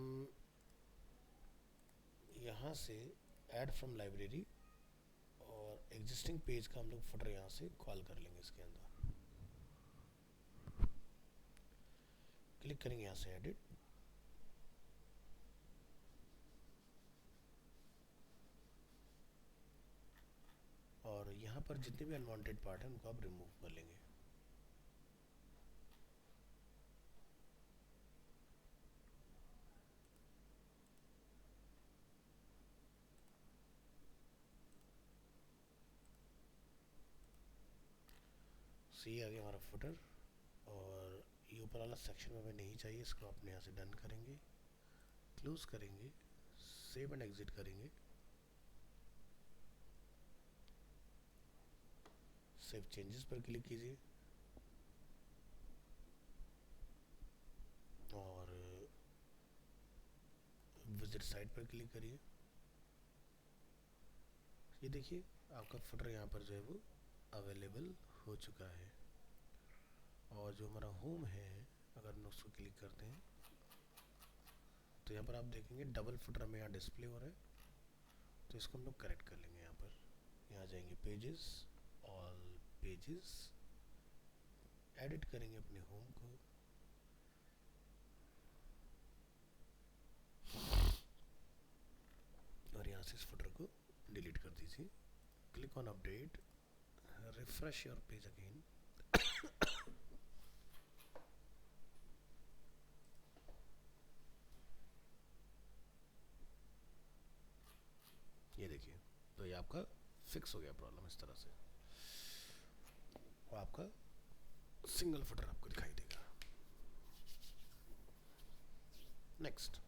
S1: यहाँ से ऐड फ्रॉम लाइब्रेरी और एग्जिस्टिंग पेज का हम लोग फुटर यहाँ से कॉल कर लेंगे। इसके अंदर क्लिक करेंगे, यहाँ से एडिट, और यहाँ पर जितने भी अनवांटेड पार्ट हैं उनको आप रिमूव कर लेंगे। सी आ गया हमारा फुटर, और ये ऊपर वाला सेक्शन में हमें नहीं चाहिए, इसको अपने यहाँ से डन करेंगे, क्लोज करेंगे, सेव एंड एग्जिट करेंगे, सेव चेंजेस पर क्लिक कीजिए और विजिट साइट पर क्लिक करिए। ये देखिए आपका फुटर यहाँ पर जो है वो अवेलेबल हो चुका है। और जो हमारा होम है, अगर हम उसको क्लिक करते हैं तो यहाँ पर आप देखेंगे डबल फुटर हमें यहाँ डिस्प्ले हो रहा है। तो इसको हम लोग करेक्ट कर लेंगे। यहाँ पर यहाँ जाएंगे पेजेस, ऑल पेजेस, एडिट करेंगे अपने होम को, और यहाँ से इस फुटर को डिलीट कर दीजिए। Click on update, refresh your page again. ये देखिए, तो ये आपका फिक्स हो गया प्रॉब्लम इस तरह से, और आपका सिंगल फुटर आपको दिखाई देगा। नेक्स्ट,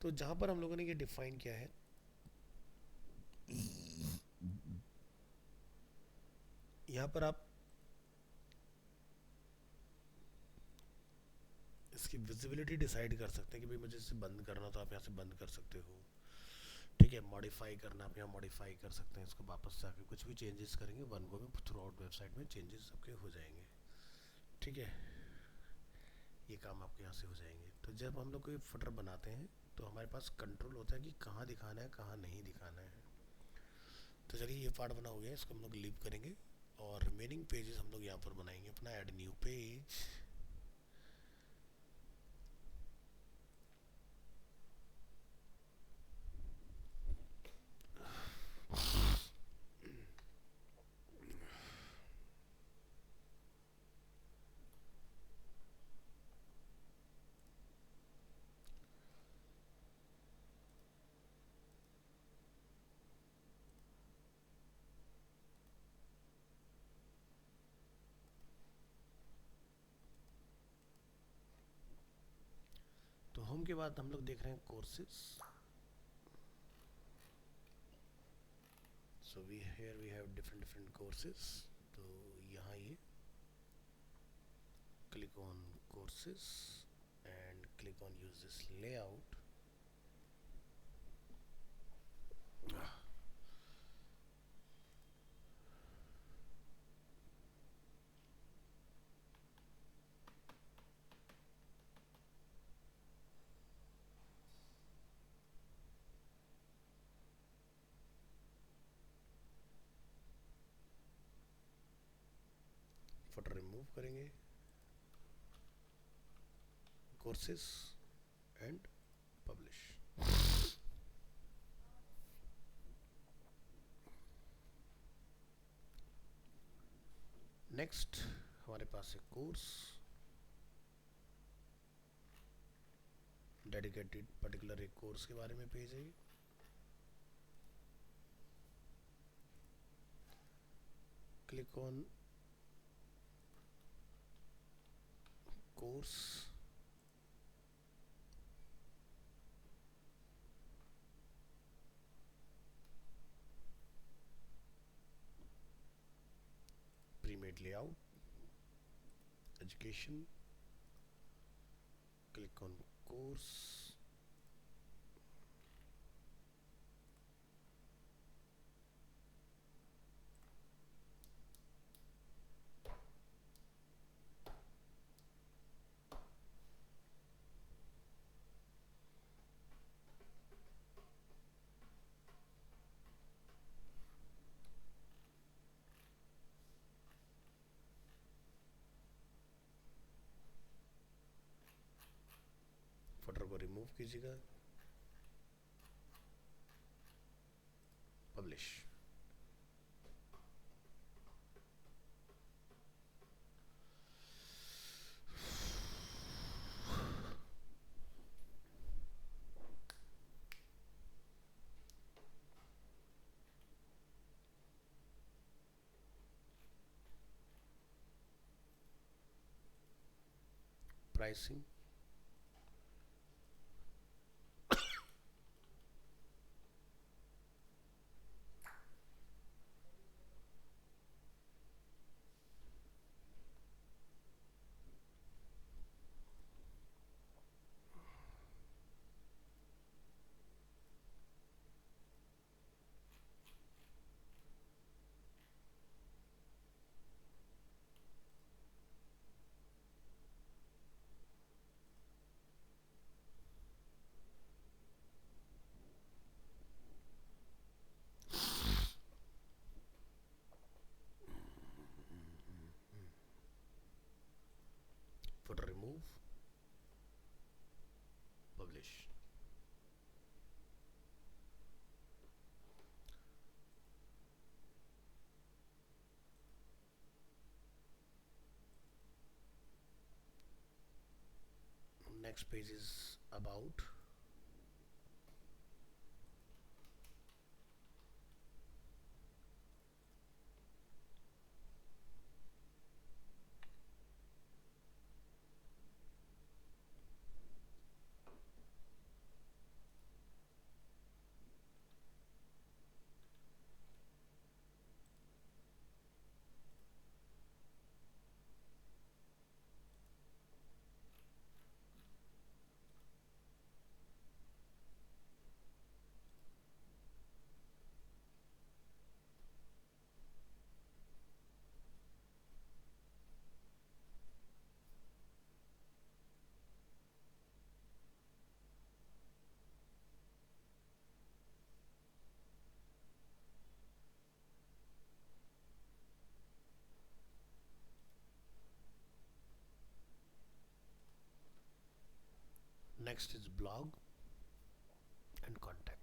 S1: तो जहां पर हम लोगों ने ये डिफाइन किया है, यहां पर आप इसकी विजिबिलिटी डिसाइड कर सकते हैं कि भाई मुझे इसे बंद करना, तो आप यहाँ से बंद कर सकते हो। ठीक है, मॉडिफाई करना, आप यहाँ मॉडिफाई कर सकते हैं। इसको वापस से आके कुछ भी चेंजेस करेंगे वन गो में थ्रू आउट वेबसाइट में चेंजेस आपके हो जाएंगे। ठीक है, ये काम आपके यहाँ से हो जाएंगे। तो जब हम लोग कोई फुटर बनाते हैं तो हमारे पास कंट्रोल होता है कि कहाँ दिखाना है, कहाँ नहीं दिखाना है। तो चलिए ये पार्ट बना हो गया, इसको हम लोग लीव करेंगे और रिमेनिंग पेजेस हम लोग यहाँ पर बनाएंगे अपना ऐड न्यू पेज। तो होम के बाद हम लोग देख रहे हैं courses. So we here we have different different courses. तो यहाँ ये click on courses and click on use this layout। Footer remove करेंगे, कोर्सेस एंड पब्लिश। नेक्स्ट हमारे पास है कोर्स, डेडिकेटेड पर्टिकुलर एक कोर्स के बारे में पेज है ये। Click on course, premade layout, education, click on course, folder को रिमूव कीजिएगा, publish. Pricing, folder remove, publish. Next page is about, next is blog and contact.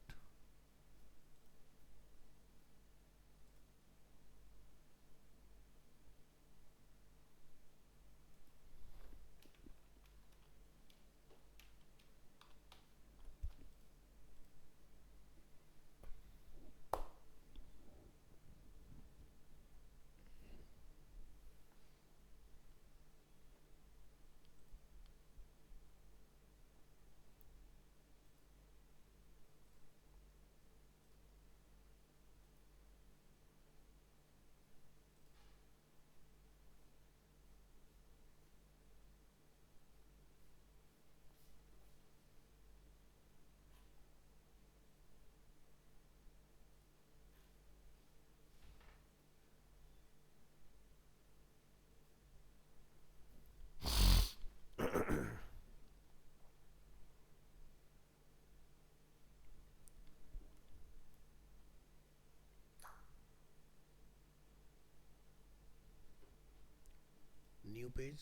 S1: New page,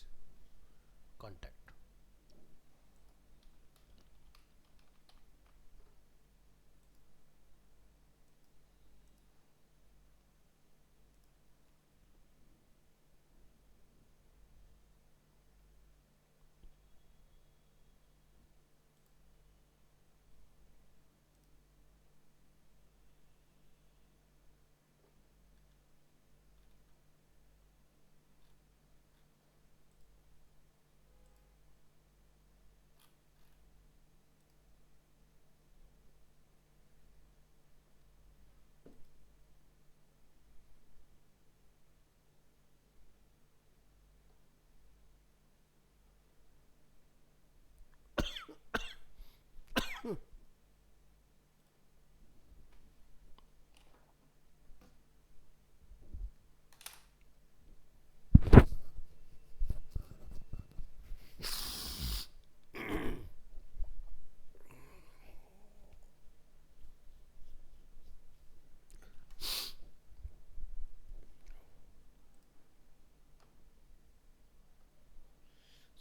S1: contact.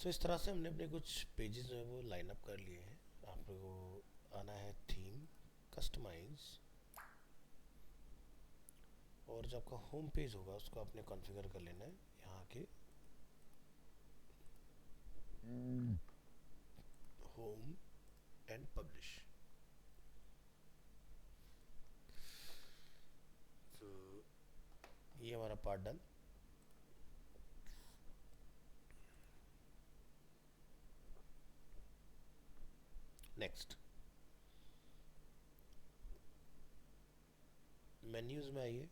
S1: सो इस तरह से हमने अपने कुछ पेजेस जो है वो लाइन अप कर लिए हैं। आपको आना है थीम, कस्टमाइज, और जो आपका होम पेज होगा उसको आपने कॉन्फ़िगर कर लेना है यहाँ के होम एंड पब्लिश। तो ये हमारा पार्ट डन। नेक्स्ट मेन्यूज में आइए।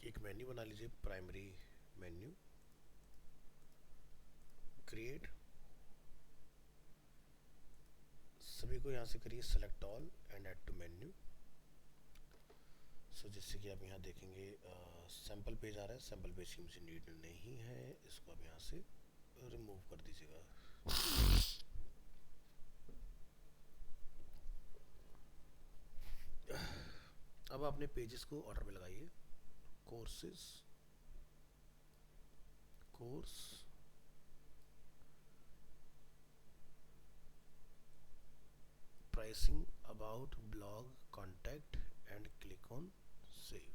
S1: एक मेन्यू बना लीजिए, प्राइमरी मेन्यू, क्रिएट, सभी को यहाँ से करिए select all and add to menu. So जिससे कि आप यहाँ देखेंगे सैम्पल पेज आ रहा है। सैम्पल पेज की मुझे नीड नहीं है, इसको आप यहाँ से रिमूव कर दीजिएगा। अब अपने पेजेस को ऑर्डर में लगाइए। Courses, course, pricing, about, blog, contact and click on save.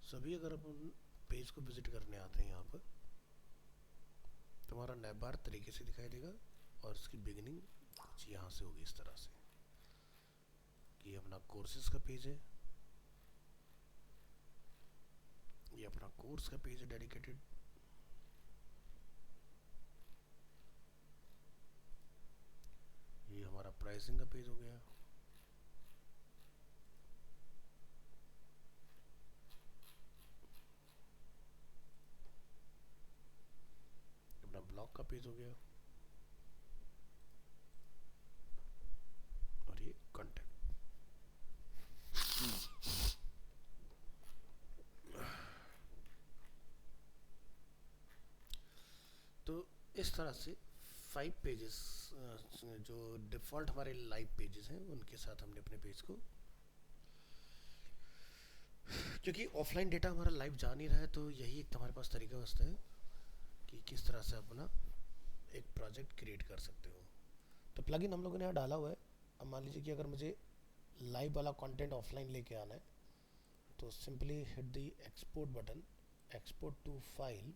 S1: सभी अगर अपन पेज को विजिट करने आते हैं यहाँ पर तो हमारा नैब बार तरीके से दिखाई देगा और इसकी बिगिनिंग कुछ यहाँ से होगी इस तरह से कि ये अपना कोर्सेज का पेज है, ये अपना कोर्स का पेज है डेडिकेटेड। ये हमारा प्राइसिंग का पेज हो गया। अपना ब्लॉग का पेज हो गया और ये कंटेंट। तो इस तरह से 5 पेजेस जो डिफ़ॉल्ट हमारे लाइव पेजेस हैं उनके साथ हमने अपने पेज को, क्योंकि ऑफलाइन डेटा हमारा लाइव जा नहीं रहा है तो यही एक हमारे पास तरीका बचता है कि किस तरह से अपना एक प्रोजेक्ट क्रिएट कर सकते हो। तो प्लगइन हम लोगों ने यहाँ डाला हुआ है। अब मान लीजिए कि अगर मुझे लाइव वाला कंटेंट ऑफलाइन लेके आना है तो simply hit the export button, export to file,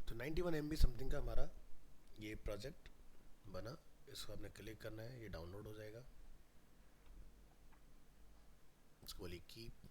S1: तो 91 MB समथिंग का हमारा ये प्रोजेक्ट बना। इसको आपने क्लिक करना है, ये डाउनलोड हो जाएगा। इसको बोलिए कीप,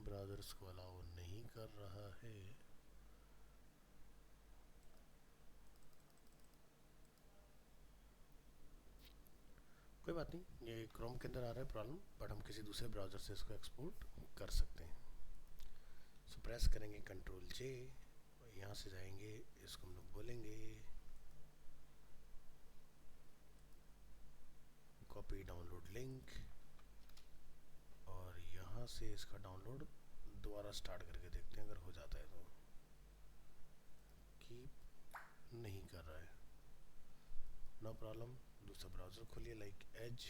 S1: ब्राउज़र्स को अलाउ नहीं कर रहा है। कोई बात नहीं, ये क्रोम के अंदर आ रहा है प्रॉब्लम, बट हम किसी दूसरे ब्राउज़र से इसको एक्सपोर्ट कर सकते हैं। सो प्रेस करेंगे कंट्रोल जे, यहाँ से जाएंगे, इसको हम लोग बोलेंगे कॉपी डाउनलोड लिंक, और यहाँ से इसका डाउनलोड दोबारा स्टार्ट करके देखते हैं अगर हो जाता है तो। कीप नहीं कर रहा है, नो प्रॉब्लम। दूसरा ब्राउज़र खोलिए like edge,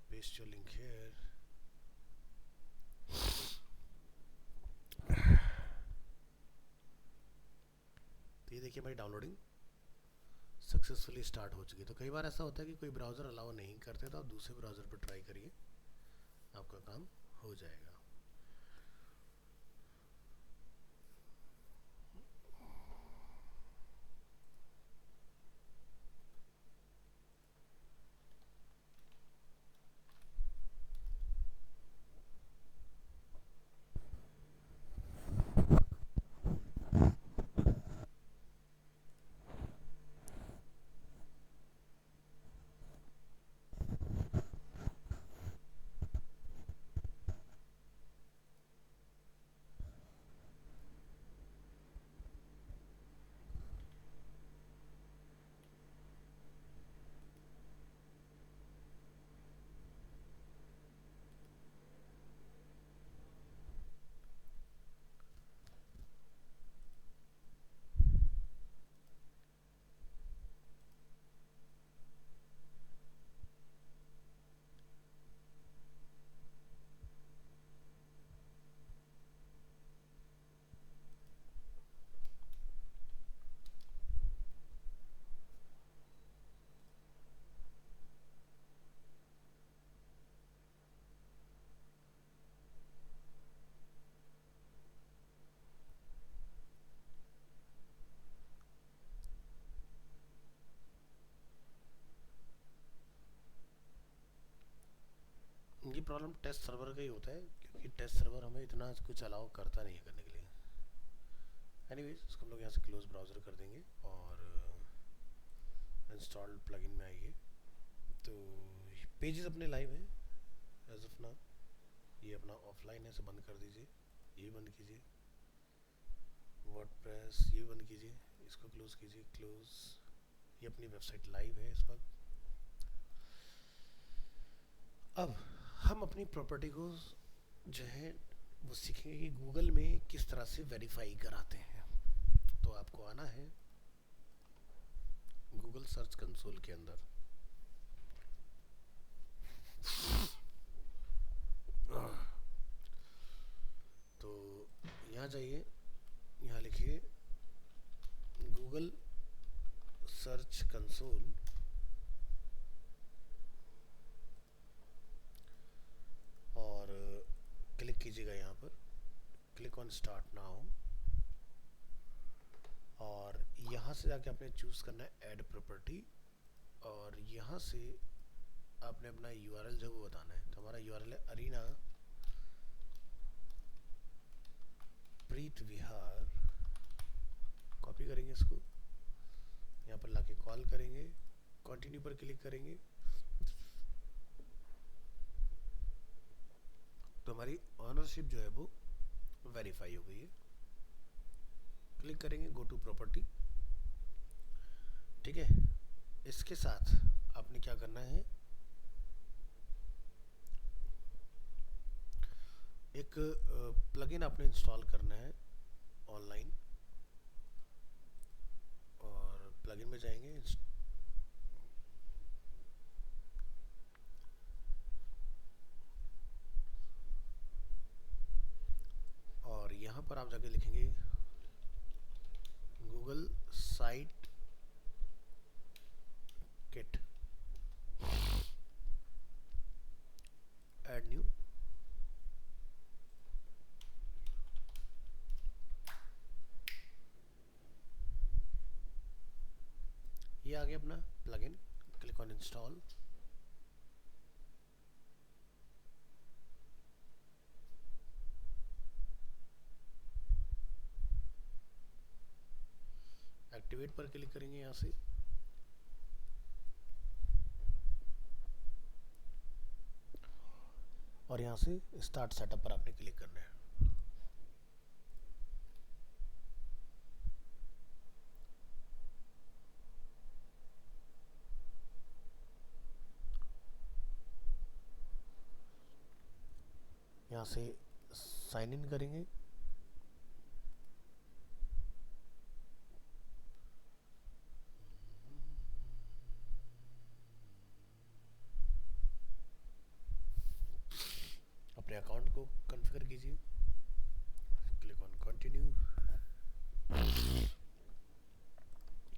S1: paste your link here, तो ये देखिए हमारी डाउनलोडिंग सक्सेसफुली स्टार्ट हो चुकी है। तो कई बार ऐसा होता है कि कोई ब्राउज़र अलाउ नहीं करते, तो आप दूसरे ब्राउज़र पर ट्राई करिए, आपका काम हो जाएगा। ये प्रॉब्लम टेस्ट सर्वर का ही होता है, क्योंकि टेस्ट सर्वर हमें इतना कुछ अलाउ करता नहीं है करने के लिए। एनीवेज, इसको हम लोग यहाँ से क्लोज ब्राउज़र कर देंगे और इंस्टॉल प्लगइन में आइए। तो पेजेस अपने लाइव हैं एज ऑफ नाउ। ये अपना ऑफलाइन है, इसे बंद कर दीजिए, ये बंद कीजिए। वर्डप्रेस ये बंद कीजिए, इसको क्लोज कीजिए, क्लोज। ये अपनी वेबसाइट लाइव है इस वक्त। अब हम अपनी प्रॉपर्टी को जो है वो सीखेंगे कि गूगल में किस तरह से वेरीफाई कराते हैं। तो आपको आना है गूगल सर्च कंसोल के अंदर। तो यहाँ जाइए, यहाँ लिखिए गूगल सर्च कंसोल और क्लिक कीजिएगा यहाँ पर, क्लिक ऑन स्टार्ट नाउ। और यहाँ से जाके आपने चूज़ करना है ऐड प्रॉपर्टी, और यहाँ से आपने अपना यूआरएल जो वो बताना है। तो हमारा यूआरएल है अरीना प्रीत विहार। कॉपी करेंगे इसको, यहाँ पर लाके कॉल करेंगे, कंटिन्यू पर क्लिक करेंगे तो हमारी ऑनरशिप जो है वो वेरीफाई हो गई है। क्लिक करेंगे गो टू प्रॉपर्टी। ठीक है, इसके साथ आपने क्या करना है, एक प्लगइन आपने इंस्टॉल करना है ऑनलाइन। और प्लगइन में जाएंगे, और यहाँ पर आप जाके लिखेंगे Google site kit, add new. ये आ गया अपना plugin. Click on install. Activate पर क्लिक करेंगे यहाँ से, और यहाँ से स्टार्ट सेटअप पर आपने क्लिक करना है। यहाँ से साइन इन करेंगे, अपने अकाउंट को कॉन्फ़िगर कीजिए, click on continue,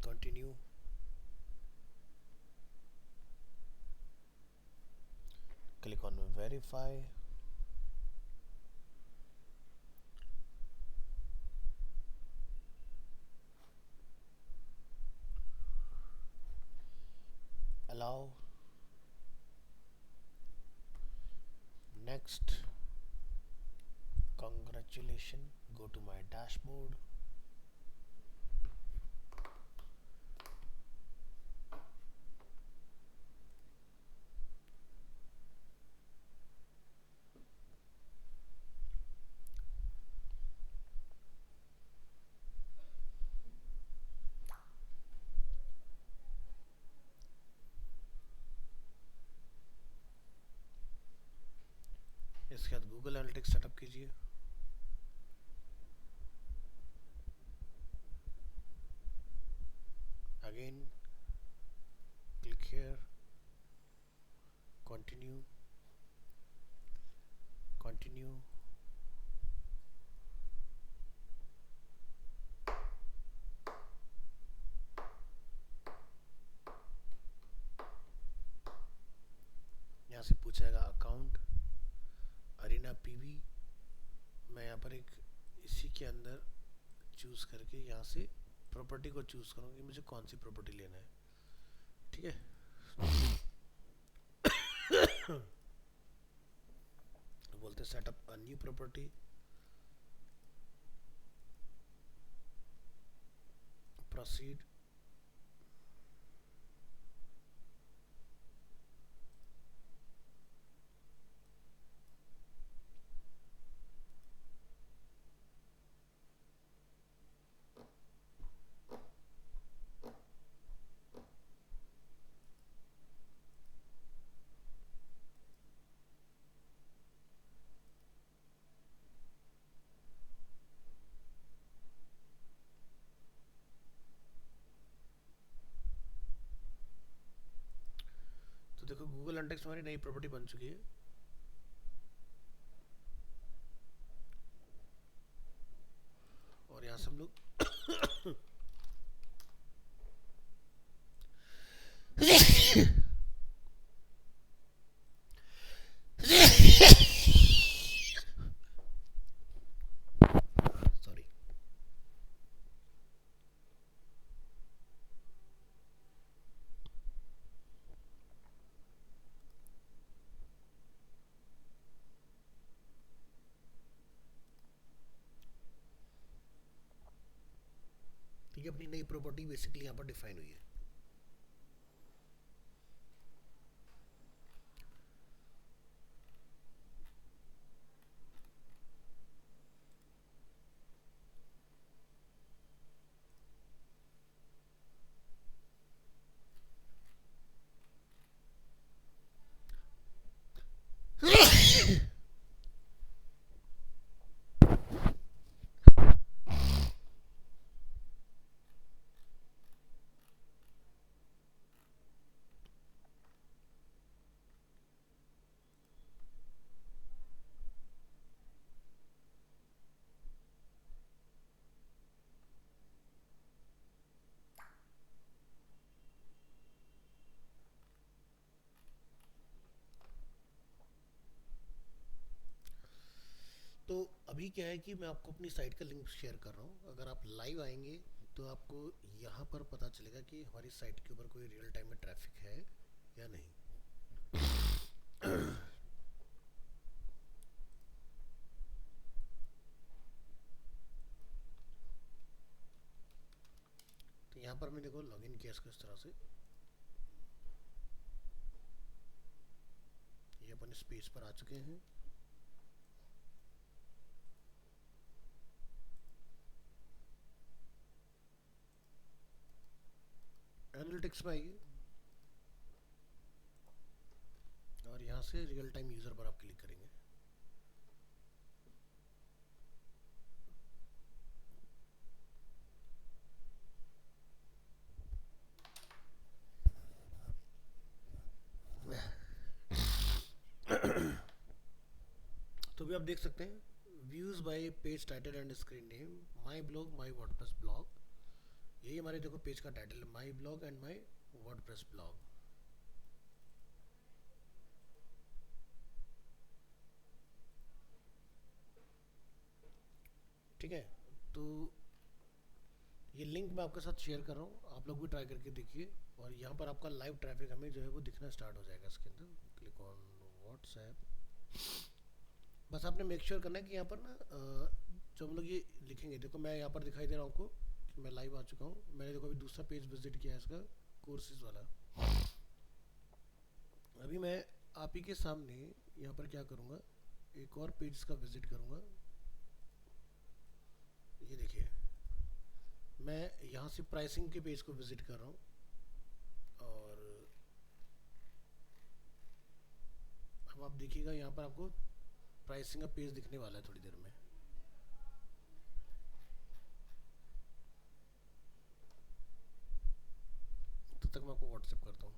S1: continue. click on verify. Allow. Next. Congratulations. Go to my dashboard. इसके बाद गूगल एनालिटिक्स सेटअप कीजिए. Again, click here, continue, continue. यहाँ से पूछेगा अकाउंट अरीना पीवी. मैं यहाँ पर एक इसी के अंदर चूज़ करके यहाँ से प्रॉपर्टी को चूज़ करूँगा कि मुझे कौन सी प्रॉपर्टी लेना है. ठीक है. बोलते setup a new property. Proceed. तो देखो गूगल एनालिटिक्स हमारी नई प्रॉपर्टी बन चुकी है. और यहाँ से हम लोग सॉरी. ठीक है. अपनी नई प्रॉपर्टी बेसिकली यहाँ पर डिफाइन हुई है. तो अभी क्या है कि मैं आपको अपनी साइट का लिंक शेयर कर रहा हूँ. अगर आप लाइव आएंगे तो आपको यहाँ पर पता चलेगा कि हमारी साइट के ऊपर कोई रियल टाइम में ट्रैफिक है या नहीं. तो यहाँ पर मैं देखो लॉगिन किया इसको इस तरह से. ये अपन इस पेज पर आ चुके हैं. एनालिटिक्स में आइए और यहाँ से रियल टाइम यूज़र पर आप क्लिक करेंगे. तो भी आप देख सकते हैं views bye page title and screen name, my blog, my WordPress blog. यही हमारे देखो पेज का टाइटल है, my blog and my WordPress blog. ठीक है। तो ये लिंक मैं आपके साथ शेयर कर रहा हूँ, आप लोग भी ट्राई करके देखिए। और यहाँ पर आपका लाइव ट्रैफिक हमें जो है वो दिखना स्टार्ट हो जाएगा इसके अंदर। Click on WhatsApp. बस आपने मेक श्योर करना है कि यहाँ पर ना जो हम लोग ये लिखेंगे, देखो मैं यहाँ पर दिखाई दे रहा हूँ आपको कि मैं लाइव आ चुका हूँ। मैंने देखो अभी दूसरा पेज विजिट किया है इसका, कोर्सेज वाला। अभी मैं आप ही के सामने यहाँ पर क्या करूँगा, एक और पेज का विजिट करूँगा। ये देखिए, मैं यहाँ से प्राइसिंग के पेज को विजिट कर रहा हूँ। और अब आप देखिएगा यहाँ पर आपको प्राइसिंग का पेज दिखने वाला है थोड़ी देर में। तब तक मैं आपको व्हाट्सएप करता हूँ।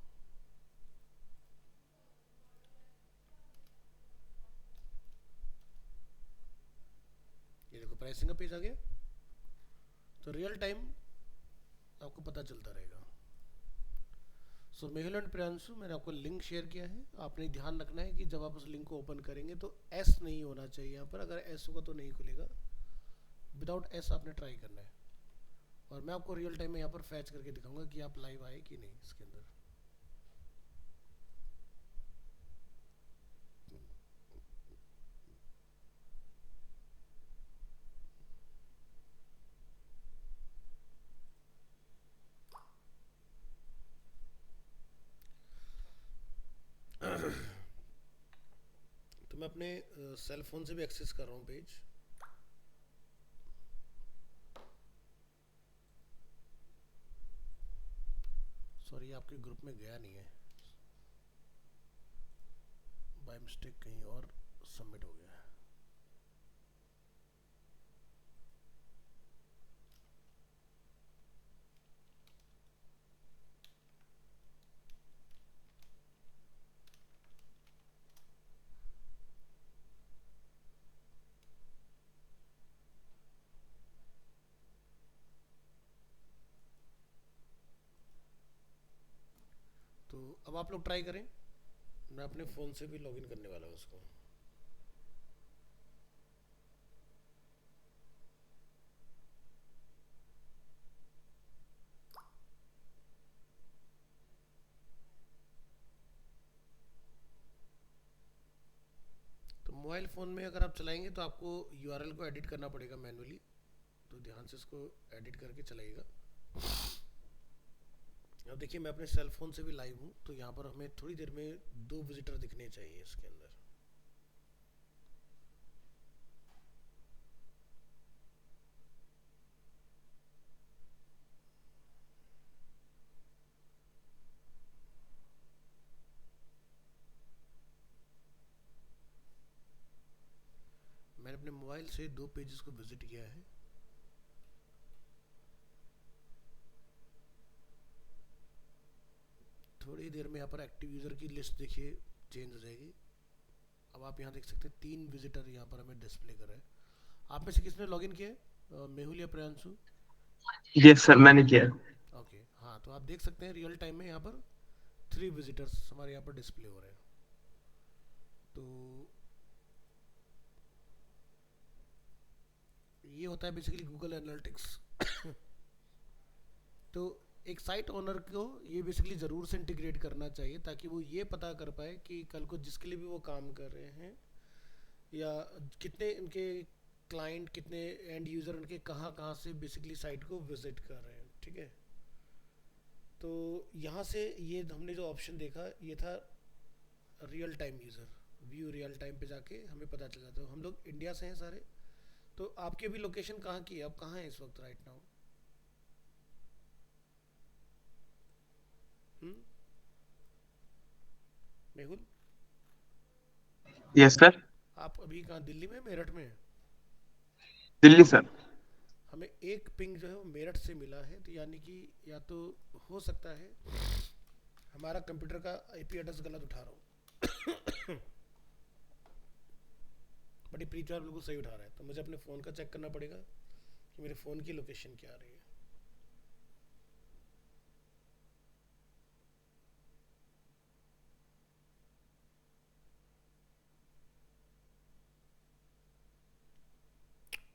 S1: ये देखो प्राइसिंग का पेज आ गया। तो रियल टाइम आपको पता चलता रहेगा। सो मेहुल एंड प्रियांशु, मैंने आपको लिंक शेयर किया है। आपने ध्यान रखना है कि जब आप उस लिंक को ओपन करेंगे तो एस नहीं होना चाहिए यहाँ पर। अगर एस होगा तो नहीं खुलेगा। विदाउट एस आपने ट्राई करना है। और मैं आपको रियल टाइम में यहाँ पर फैच करके दिखाऊंगा कि आप लाइव आए कि नहीं इसके अंदर। तो मैं अपने सेल फोन से भी एक्सेस कर रहा हूँ पेज। सॉरी, आपके ग्रुप में गया नहीं है, बाय मिस्टेक कहीं और सबमिट हो गया है। तो अब आप लोग ट्राई करें। मैं अपने फ़ोन से भी लॉगिन करने वाला हूँ उसको। तो मोबाइल फ़ोन में अगर आप चलाएंगे तो आपको यूआरएल को एडिट करना पड़ेगा मैनुअली। तो ध्यान से इसको एडिट करके चलाइएगा। अब देखिए, मैं अपने सेल फोन से भी लाइव हूँ। तो यहाँ पर हमें थोड़ी देर में 2 विजिटर दिखने चाहिए इसके अंदर। मैंने अपने मोबाइल से 2 पेजेस को विजिट किया है। थोड़ी देर में यहाँ पर एक्टिव यूज़र की लिस्ट देखिए चेंज हो जाएगी। अब आप यहाँ देख सकते हैं 3 विजिटर यहाँ पर हमें डिस्प्ले कर रहे हैं। आप में से किसने लॉगिन किया है, मेहुल या प्रियांशु?
S2: यस सर, मैंने किया।
S1: ओके, हाँ, तो आप देख सकते हैं रियल टाइम में यहाँ पर 3 विजिटर्स हमारे यहाँ पर डिस्प्ले हो रहे हैं। तो ये होता है बेसिकली गूगल एनालिटिक्स। तो एक साइट ओनर को ये बेसिकली ज़रूर से इंटीग्रेट करना चाहिए ताकि वो ये पता कर पाए कि कल को जिसके लिए भी वो काम कर रहे हैं, या कितने उनके क्लाइंट, कितने एंड यूज़र उनके कहाँ कहाँ से बेसिकली साइट को विजिट कर रहे हैं। ठीक है। तो यहाँ से ये हमने जो ऑप्शन देखा ये था real time user view. Real time पे जाके हमें पता चल जाता है। हम लोग इंडिया से हैं सारे। तो आपकी भी लोकेशन कहाँ की है, आप कहाँ हैं इस वक्त right now? Mehul,
S2: yes sir.
S1: आप अभी कहाँ, दिल्ली में, मेरठ में?
S2: दिल्ली सर।
S1: हमें एक पिंग जो है वो मेरठ से मिला है। तो यानी कि या तो हो सकता है हमारा कंप्यूटर का आईपी एड्रेस गलत उठा रहा हूँ। बट ये प्रीचार बिल्कुल सही उठा रहा है। तो मुझे अपने फ़ोन का चेक करना पड़ेगा कि मेरे फ़ोन की लोकेशन क्या आ रही है।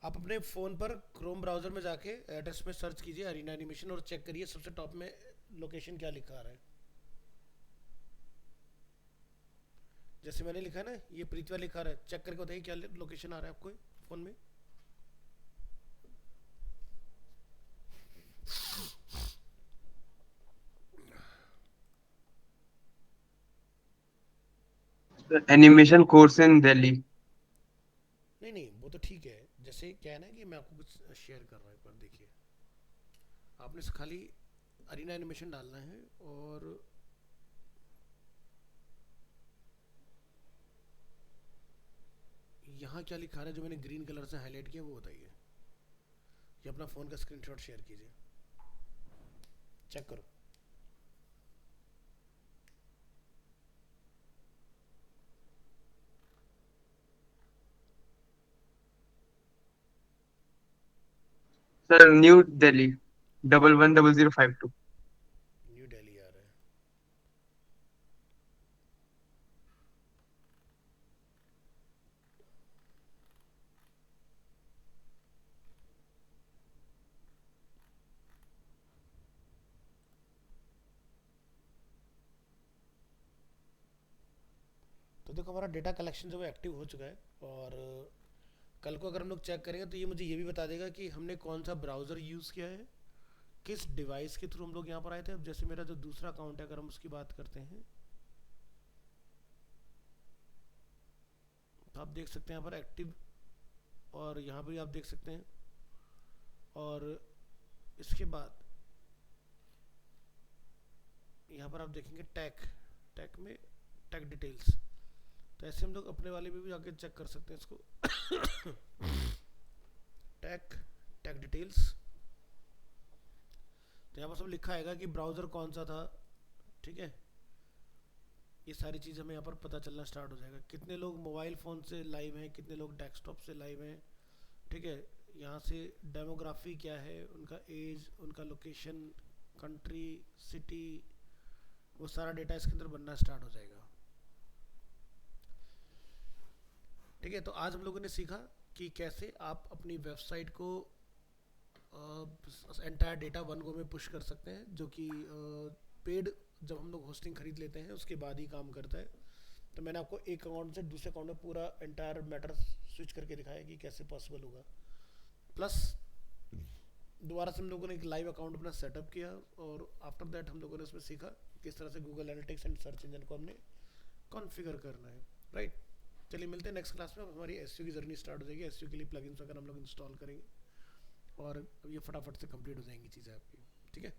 S1: आप अपने फ़ोन पर क्रोम ब्राउज़र में जाके एड्रेस में सर्च कीजिए अरीना एनिमेशन और चेक करिए सबसे टॉप में लोकेशन क्या लिखा आ रहा है। जैसे मैंने लिखा है ना, ये पृथ्वी लिखा रहा है, चेक करके बताइए क्या लोकेशन आ रहा है आपको फ़ोन में।
S2: Animation course in Delhi.
S1: नहीं नहीं, वो तो ठीक है। जैसे क्या है ना कि मैं आपको कुछ शेयर कर रहा हूँ, एक बार देखिए। आपने खाली अरीना एनिमेशन डालना है और यहाँ क्या लिखा रहा है जो मैंने ग्रीन कलर से हाईलाइट किया वो बताइए। ये अपना फ़ोन का स्क्रीनशॉट शेयर कीजिए, चेक करो।
S2: Sir, New Delhi. 110052.
S1: New Delhi आ रहा है। तो देखो हमारा डेटा कलेक्शन जो है एक्टिव हो चुका है। और कल को अगर हम लोग चेक करेंगे तो ये मुझे ये भी बता देगा कि हमने कौन सा ब्राउज़र यूज़ किया है, किस डिवाइस के थ्रू हम लोग यहाँ पर आए थे। अब जैसे मेरा जो दूसरा अकाउंट है अगर हम उसकी बात करते हैं तो आप देख सकते हैं यहाँ पर एक्टिव, और यहाँ पर भी आप देख सकते हैं। और इसके बाद यहाँ पर आप देखेंगे टैग, टैग में टैग डिटेल्स। तो ऐसे हम लोग अपने वाले में भी आके चेक कर सकते हैं इसको। Tag, tag details. तो यहाँ पर सब लिखा आएगा कि ब्राउज़र कौन सा था, ठीक है। ये सारी चीज़ हमें यहाँ पर पता चलना स्टार्ट हो जाएगा। कितने लोग मोबाइल फ़ोन से लाइव हैं, कितने लोग डेस्कटॉप से लाइव हैं, ठीक है। यहाँ से डेमोग्राफी क्या है, उनका एज, उनका लोकेशन, कंट्री, सिटी, वो सारा डेटा इसके अंदर बनना स्टार्ट हो जाएगा, ठीक है। तो आज हम लोगों ने सीखा कि कैसे आप अपनी वेबसाइट को एंटायर डेटा वन गो में पुश कर सकते हैं, जो कि पेड जब हम लोग होस्टिंग खरीद लेते हैं उसके बाद ही काम करता है। तो मैंने आपको एक अकाउंट से दूसरे अकाउंट में पूरा एंटायर मैटर स्विच करके दिखाया कि कैसे पॉसिबल होगा। प्लस दोबारा से हम लोगों ने एक लाइव अकाउंट अपना सेटअप किया, और आफ्टर दैट हम लोगों ने उसमें सीखा किस तरह से Google analytics and search engine को हमने कॉन्फ़िगर करना है, राइट। चलिए मिलते हैं नेक्स्ट क्लास में। अब हमारी एसयू की जर्नी स्टार्ट हो जाएगी। एसयू के लिए प्लगइन्स वगैरह हम लोग इंस्टॉल करेंगे और ये फटाफट से कंप्लीट हो जाएंगी चीज़ें आपकी, ठीक है।